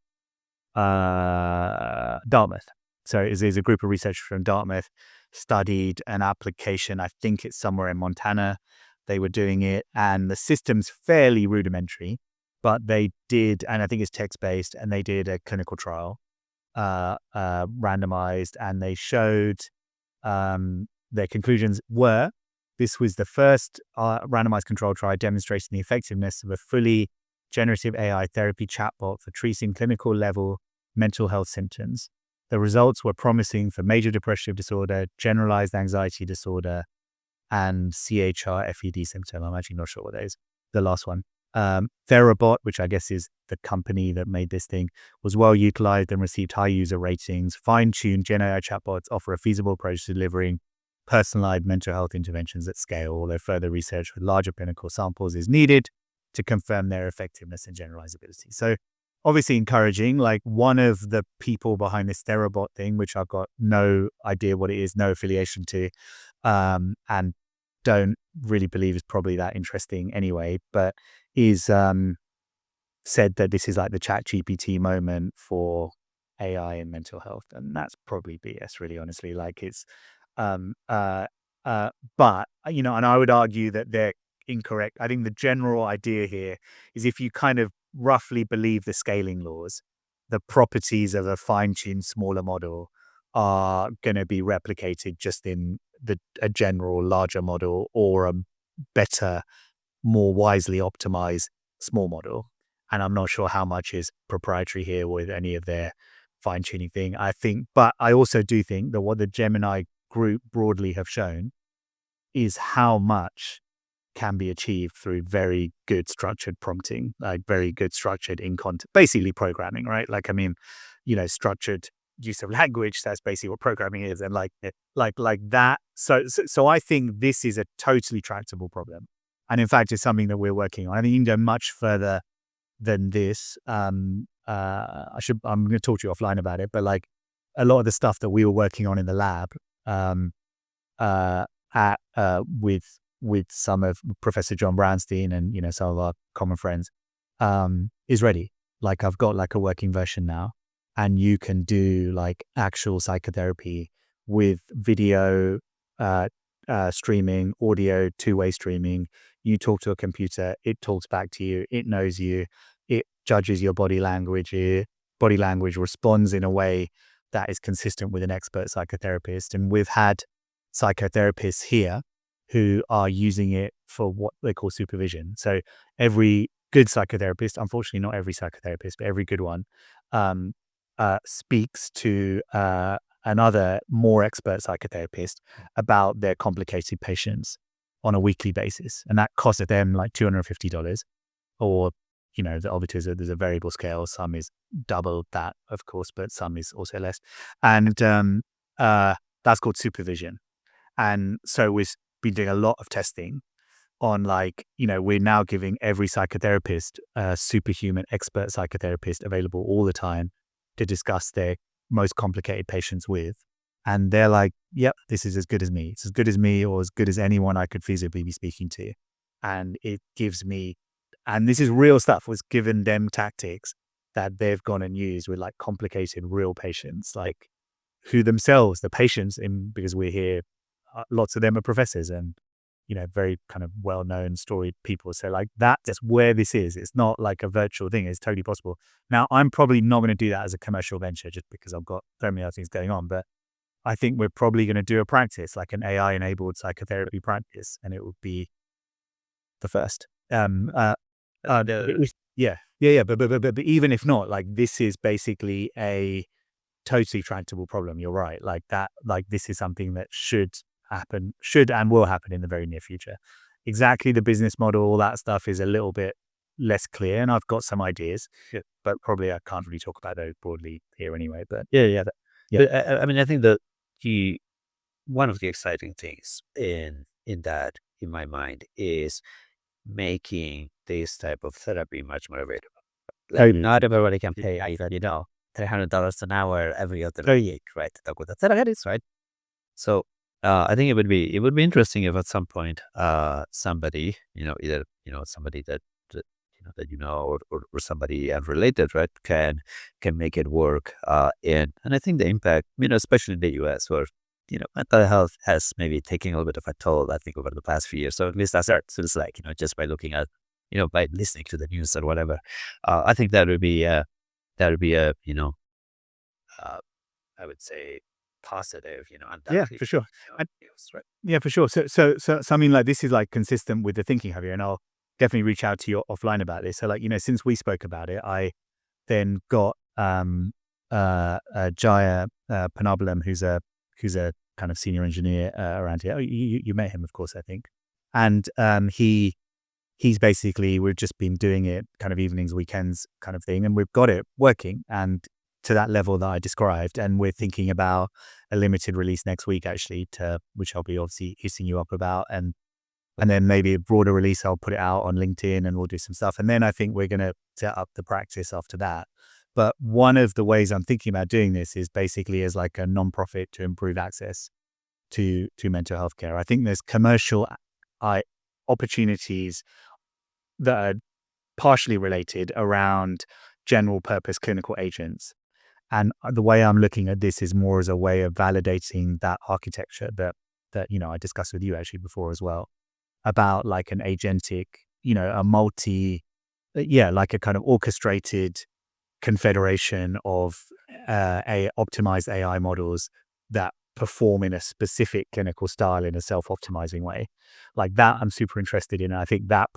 Dartmouth. So it's a group of researchers from Dartmouth studied an application. I think it's somewhere in Montana. They were doing it, and the system's fairly rudimentary, but they did, and I think it's text based, and they did a clinical trial, randomized, and they showed their conclusions were this was the first randomized control trial demonstrating the effectiveness of a fully generative AI therapy chatbot for treating clinical level mental health symptoms. The results were promising for major depressive disorder, generalized anxiety disorder, and CHRFED symptom. I'm actually not sure what that is. The last one. Therabot, which I guess is the company that made this thing, was well utilized and received high user ratings. Fine-tuned Gen AI chatbots offer a feasible approach to delivering personalized mental health interventions at scale, although further research with larger clinical samples is needed to confirm their effectiveness and generalizability. So obviously encouraging. Like one of the people behind this Therabot thing, which I've got no idea what it is, no affiliation to, and don't really believe is probably that interesting anyway, but is said that this is like the chat GPT moment for AI and mental health. And that's probably BS, really, honestly. Like it's, um, uh, but, and I would argue that they're incorrect. I think the general idea here is if you kind of roughly believe the scaling laws, the properties of a fine tuned smaller model are going to be replicated just in a general larger model or a better, more wisely optimized small model. And I'm not sure how much is proprietary here with any of their fine tuning thing. I think, but I also do think that what the Gemini group broadly have shown is how much can be achieved through very good structured prompting, like very good structured in content, basically programming, right? Like, I mean, structured use of language, that's basically what programming is. And like that. So I think this is a totally tractable problem. And in fact, it's something that we're working on. I think you can go much further than this. I'm going to talk to you offline about it, but like a lot of the stuff that we were working on in the lab, um, at with some of Professor John Brownstein and some of our common friends, is ready. Like I've got like a working version now, and you can do like actual psychotherapy with video, streaming, audio, two-way streaming. You talk to a computer, it talks back to you, it knows you, it judges your body language. Body language responds in a way that is consistent with an expert psychotherapist. And we've had psychotherapists here who are using it for what they call supervision. So every good psychotherapist, unfortunately not every psychotherapist, but every good one, speaks to another more expert psychotherapist about their complicated patients. on a weekly basis, and that costed them like $250, or obviously there's a variable scale. Some is double that, of course, but some is also less, and that's called supervision. And so we've been doing a lot of testing on, like, we're now giving every psychotherapist a superhuman expert psychotherapist available all the time to discuss their most complicated patients with. And they're like, yep, this is as good as me. It's as good as me, or as good as anyone I could feasibly be speaking to. And it gives me, and this is real stuff, was given them tactics that they've gone and used with like complicated real patients, like who themselves, the patients, because we're here, lots of them are professors and very kind of well-known storied people. So like that's where this is. It's not like a virtual thing. It's totally possible. Now, I'm probably not going to do that as a commercial venture just because I've got so many other things going on. But I think we're probably going to do a practice, like an AI-enabled psychotherapy practice, and it would be the first. Yeah. But even if not, like, this is basically a totally tractable problem. You're right. Like that, like this is something that should and will happen in the very near future. Exactly the business model, all that stuff is a little bit less clear, and I've got some ideas, but probably I can't really talk about those broadly here anyway. But Yeah. yeah, But I mean, I think that he one of the exciting things in that, in my mind, is making this type of therapy much more available. Like, totally. not everybody can pay either, $300 an hour every other week, right? To talk with a therapist, right? So I think it would be interesting if at some point somebody, either somebody that or somebody unrelated, right, can make it work. And I think the impact, especially in the US, where mental health has maybe taken a little bit of a toll, I think, over the past few years. So at least that's what it feels like, just by looking at, by listening to the news or whatever. I think that would be a uh, I would say positive, Yeah, undoubtedly, for sure. And news, right? yeah, for sure. So I mean, like, this is like consistent with the thinking, Javier, and I'll definitely reach out to you offline about this. So like, since we spoke about it, I then got Jaya Panabalam, who's a kind of senior engineer around here. Oh, you met him, of course, I think. And he's basically, we've just been doing it kind of evenings, weekends kind of thing, and we've got it working, and to that level that I described. And we're thinking about a limited release next week, actually, which I'll be obviously hitting you up about, and then maybe a broader release. I'll put it out on LinkedIn and we'll do some stuff. And then I think we're going to set up the practice after that. But one of the ways I'm thinking about doing this is basically as like a nonprofit to improve access to mental health care. I think there's commercial opportunities that are partially related around general purpose clinical agents. And the way I'm looking at this is more as a way of validating that architecture that I discussed with you actually before as well, about like an agentic, a like a kind of orchestrated confederation of a optimized AI models that perform in a specific clinical style in a self-optimizing way. Like that, I'm super interested in. And I think that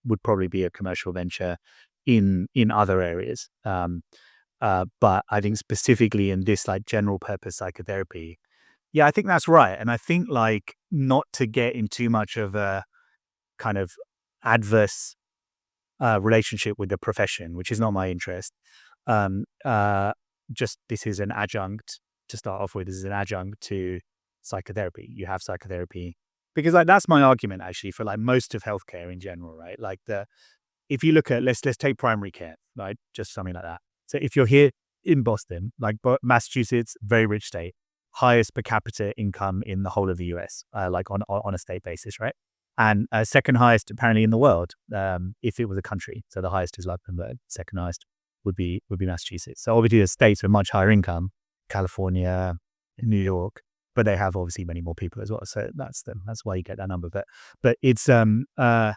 would probably be a commercial venture in other areas. But I think specifically in this like general purpose psychotherapy, yeah, I think that's right. And I think, like, not to get in too much of a kind of adverse relationship with the profession, which is not my interest. Um, uh, just this is an adjunct to start off with. This is an adjunct to psychotherapy. You have psychotherapy because, like, that's my argument actually for like most of healthcare in general, right? Like if you look at, let's take primary care, right? Just something like that. So if you're here in Boston, like Massachusetts, very rich state, highest per capita income in the whole of the US, like on a state basis, right? And second highest apparently in the world, if it was a country. So the highest is Luxembourg, second highest would be Massachusetts. So obviously the states with much higher income, California, New York, but they have obviously many more people as well. So that's why you get that number. But it's um, but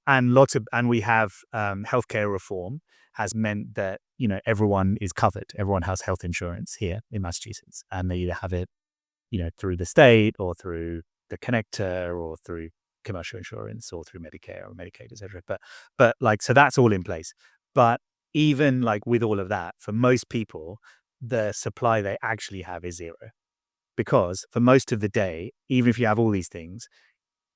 and we have healthcare reform has meant that everyone is covered. Everyone has health insurance here in Massachusetts, and they either have it through the state or through the connector or through commercial insurance or through Medicare or Medicaid, etc. But like, so that's all in place. But even like with all of that, for most people, the supply they actually have is zero. because for most of the day, even if you have all these things,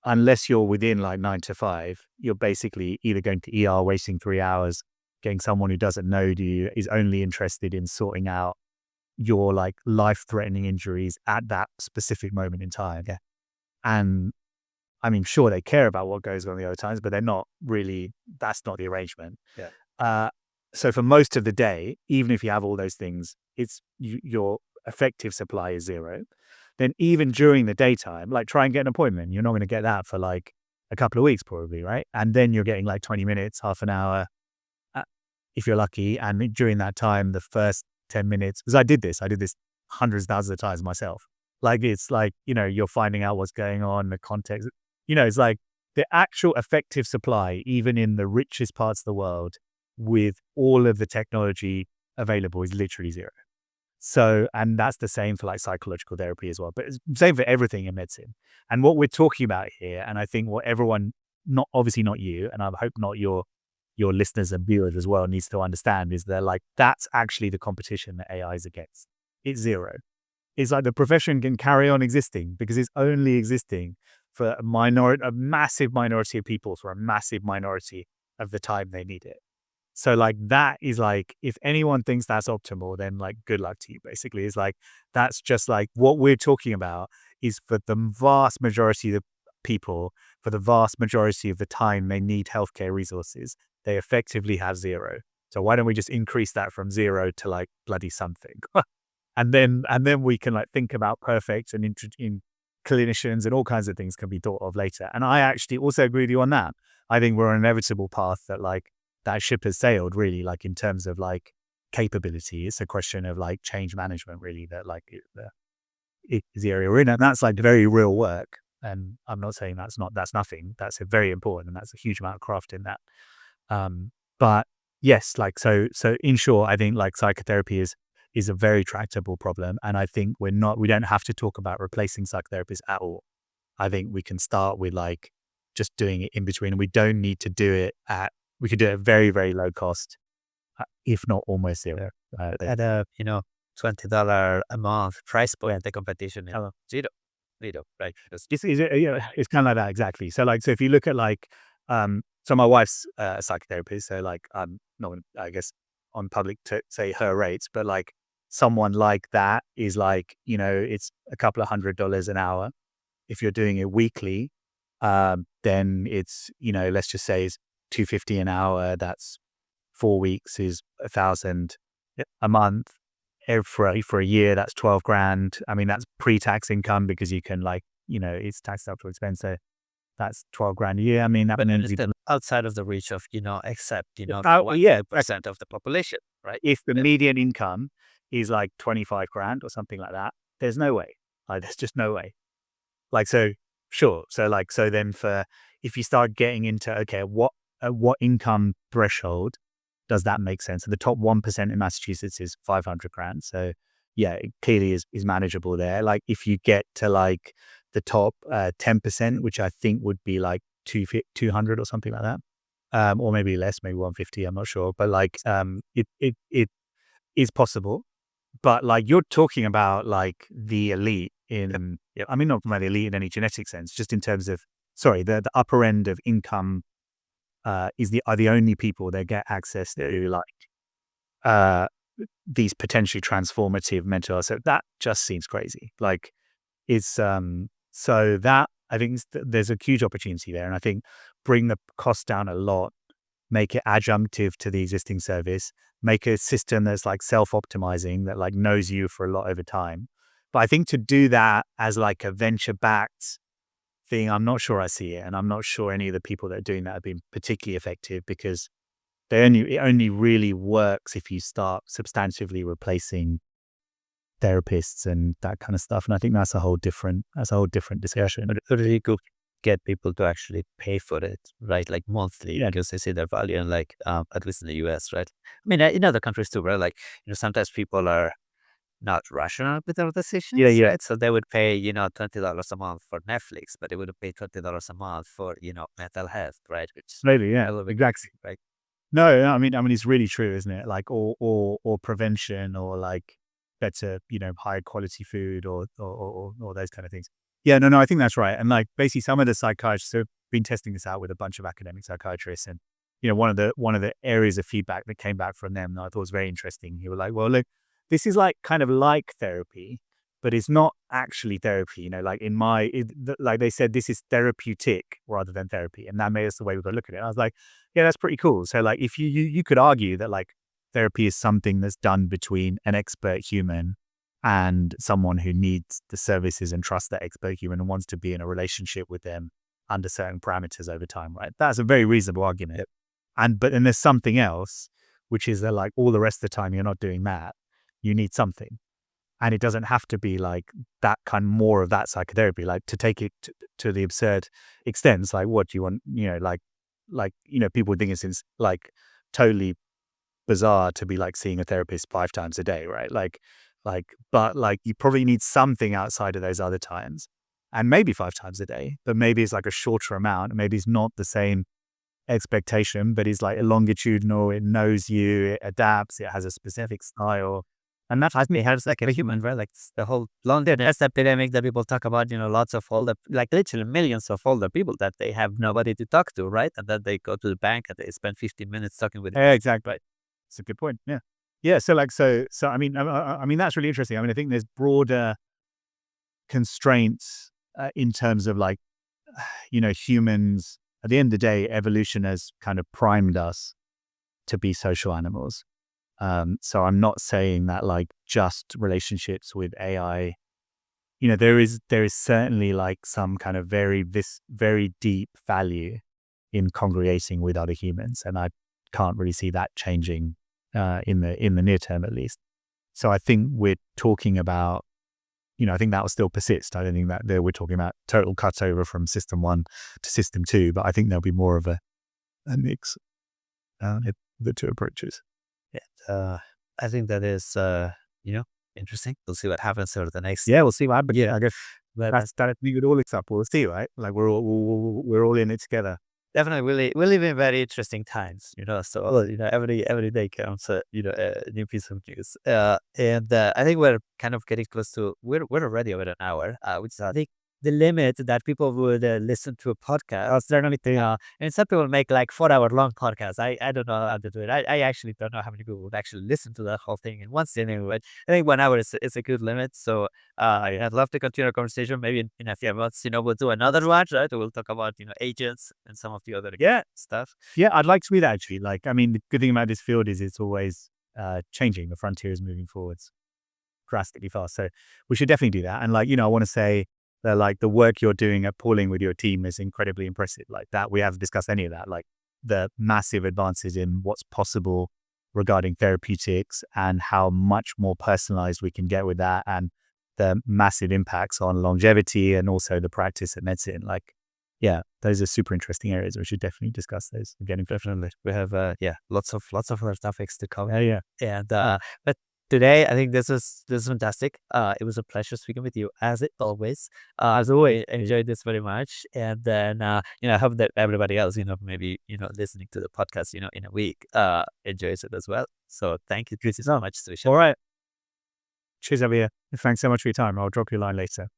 unless you're within like 9 to 5, you're basically either going to ER, wasting 3 hours, getting someone who doesn't know you, is only interested in sorting out your like life-threatening injuries at that specific moment in time. Yeah. And I mean, sure, they care about what goes on the other times, but they're not really, that's not the arrangement. Yeah. Uh, so for most of the day, even if you have all those things, your effective supply is zero. Then even during the daytime, like try and get an appointment. You're not going to get that for like a couple of weeks probably, right? And then you're getting like 20 minutes, half an hour, uh, if you're lucky. And during that time, the first 10 minutes, because I did this hundreds of thousands of times myself. Like it's like, you're finding out what's going on, the context. It's like the actual effective supply, even in the richest parts of the world, with all of the technology available, is literally zero. So, and that's the same for like psychological therapy as well, but it's the same for everything in medicine. And what we're talking about here, and I think what everyone, not obviously not you, and I hope not your listeners and viewers as well, needs to understand, is that like that's actually the competition that AI is against. It's zero. It's like the profession can carry on existing because it's only existing for a massive minority of people for a massive minority of the time they need it. So like that is like, if anyone thinks that's optimal, then like good luck to you, basically. It's like, that's just like what we're talking about is for the vast majority of the people, for the vast majority of the time they need healthcare resources, they effectively have zero. So why don't we just increase that from zero to like bloody something? And then we can like think about perfect and in clinicians and all kinds of things can be thought of later. And I actually also agree with you on that. I think we're on an inevitable path that like that ship has sailed, really, like in terms of like capability. It's a question of like change management, really, that like is the area we're in. And that's like very real work. And I'm not saying that's nothing. That's a very important, and that's a huge amount of craft in that. But yes, like so in short, I think like psychotherapy is a very tractable problem. And I think we don't have to talk about replacing psychotherapists at all. I think we can start with like just doing it in between. And we don't need to do it we could do it at very, very low cost, if not almost zero. At a $20 a month price point, the competition is Uh, zero, zero, right? it's kind of like that, exactly. So like, so if you look at like, so my wife's a psychotherapist, so like I'm not, I guess, on public to say her rates, but like someone like that is like, it's a couple of $100 an hour. If you're doing it weekly, then it's, let's just say it's 250 an hour. That's 4 weeks is 1,000 a month. For a year, that's 12 grand. I mean, that's pre-tax income because you can like, it's taxed up to expense. So that's 12 grand a year. I mean, that But means it's still outside of the reach of, except, yeah, 1% of the population, right? if the Yeah. median income is like 25 grand or something like that, there's no way. Like, there's just no way. Like, so sure. So like, so then if you start getting into, okay, what income threshold does that make sense? So the top 1% in Massachusetts is 500 grand. So yeah, it clearly is manageable there. Like if you get to like the top 10%, which I think would be like 200 or something like that. Or maybe less, maybe 150, I'm not sure. But like, it is possible. But like you're talking about like the elite I mean, not from the elite in any genetic sense, just in terms of, sorry, the upper end of income are the only people that get access to like uh, these potentially transformative mental health. So that just seems crazy. Like it's so that I think there's a huge opportunity there, and I think bring the cost down a lot, make it adjunctive to the existing service, make a system that's like self-optimizing that like knows you for a lot over time. But I think to do that as like a venture-backed thing, I'm not sure I see it, and I'm not sure any of the people that are doing that have been particularly effective because it only really works if you start substantively replacing therapists and that kind of stuff. And I think that's a whole different discussion. But it's really good get people to actually pay for it, right? Like monthly, Yeah. because they see their value, and like at least in the US, right? I mean, in other countries too, right? Like sometimes people are not rational with their Yeah, decisions, yeah. right? So they would pay, $20 a month for Netflix, but they wouldn't pay $20 a month for, mental health, right? Which Maybe, yeah, a little bit exactly. crazy, right? No, I mean, it's really true, isn't it? Like, or prevention, or like, better, higher quality food or those kind of things. Yeah, no, I think that's right. And like basically some of the psychiatrists have been testing this out with a bunch of academic psychiatrists. And, one of the areas of feedback that came back from them that I thought was very interesting. He was like, well, look, this is like kind of like therapy, but it's not actually therapy. Like like they said, this is therapeutic rather than therapy. And that made us the way we got to look at it. I was like, yeah, that's pretty cool. So like if you could argue that like therapy is something that's done between an expert human and someone who needs the services and trusts that expert human and wants to be in a relationship with them under certain parameters over time, right? That's a very reasonable argument. But then there's something else, which is that like all the rest of the time you're not doing that. You need something. And it doesn't have to be like that kind more of that psychotherapy, like to take it to the absurd extents. Like, what do you want? People think it's like totally bizarre to be like seeing a therapist 5 times a day, right? But like you probably need something outside of those other times, and maybe 5 times a day, but maybe it's like a shorter amount. Maybe it's not the same expectation, but it's like a longitudinal. It knows you, it adapts, it has a specific style. And that has me helps like a human, right? Like the whole loneliness epidemic that people talk about, lots of older, like literally millions of older people that they have nobody to talk to, right? And then they go to the bank and they spend 15 minutes talking with. Yeah, exactly. It's a good point. Yeah. Yeah. So I mean, that's really interesting. I mean, I think there's broader constraints in terms of like, humans. At the end of the day, evolution has kind of primed us to be social animals. So I'm not saying that like just relationships with AI, there is certainly like some kind of very deep value in congregating with other humans. And I can't really see that changing in the near term, at least. So I think we're talking about, I think that will still persist. I don't think that we're talking about total cutover from system 1 to system 2, but I think there'll be more of a mix of the two approaches. I think that is, interesting. We'll see what happens over the next. Yeah, we'll see what happens. Yeah, I guess that's we would all accept. We'll see, right? Like we're all in it together. Definitely, we live in very interesting times, So every day comes a new piece of news. And I think we're kind of getting close to we're already over an hour, which is I think the limit that people would listen to a podcast. Certainly, and some people make like 4 hour long podcasts. I don't know how to do it. I actually don't know how many people would actually listen to that whole thing in one sitting. But I think 1 hour is a good limit. So I'd love to continue our conversation. Maybe in a few months, we'll do another one, right? We'll talk about agents and some of the other stuff. Yeah, I'd like to do that actually. Like, I mean, the good thing about this field is it's always changing. The frontier is moving forwards drastically fast. So we should definitely do that. And like, I want to say that like the work you're doing at Pooling with your team is incredibly impressive. Like that, we haven't discussed any of that. Like the massive advances in what's possible regarding therapeutics and how much more personalized we can get with that, and the massive impacts on longevity and also the practice of medicine. Like, yeah, those are super interesting areas. We should definitely discuss those again. Definitely, we have lots of other topics to cover. Yeah. And but today, I think this is fantastic. It was a pleasure speaking with you, as always. As always, I enjoyed this very much. And then, I hope that everybody else, maybe, listening to the podcast, in a week, enjoys it as well. So thank you so much, Trishan. All right. Cheers, Javier. Thanks so much for your time. I'll drop you a line later.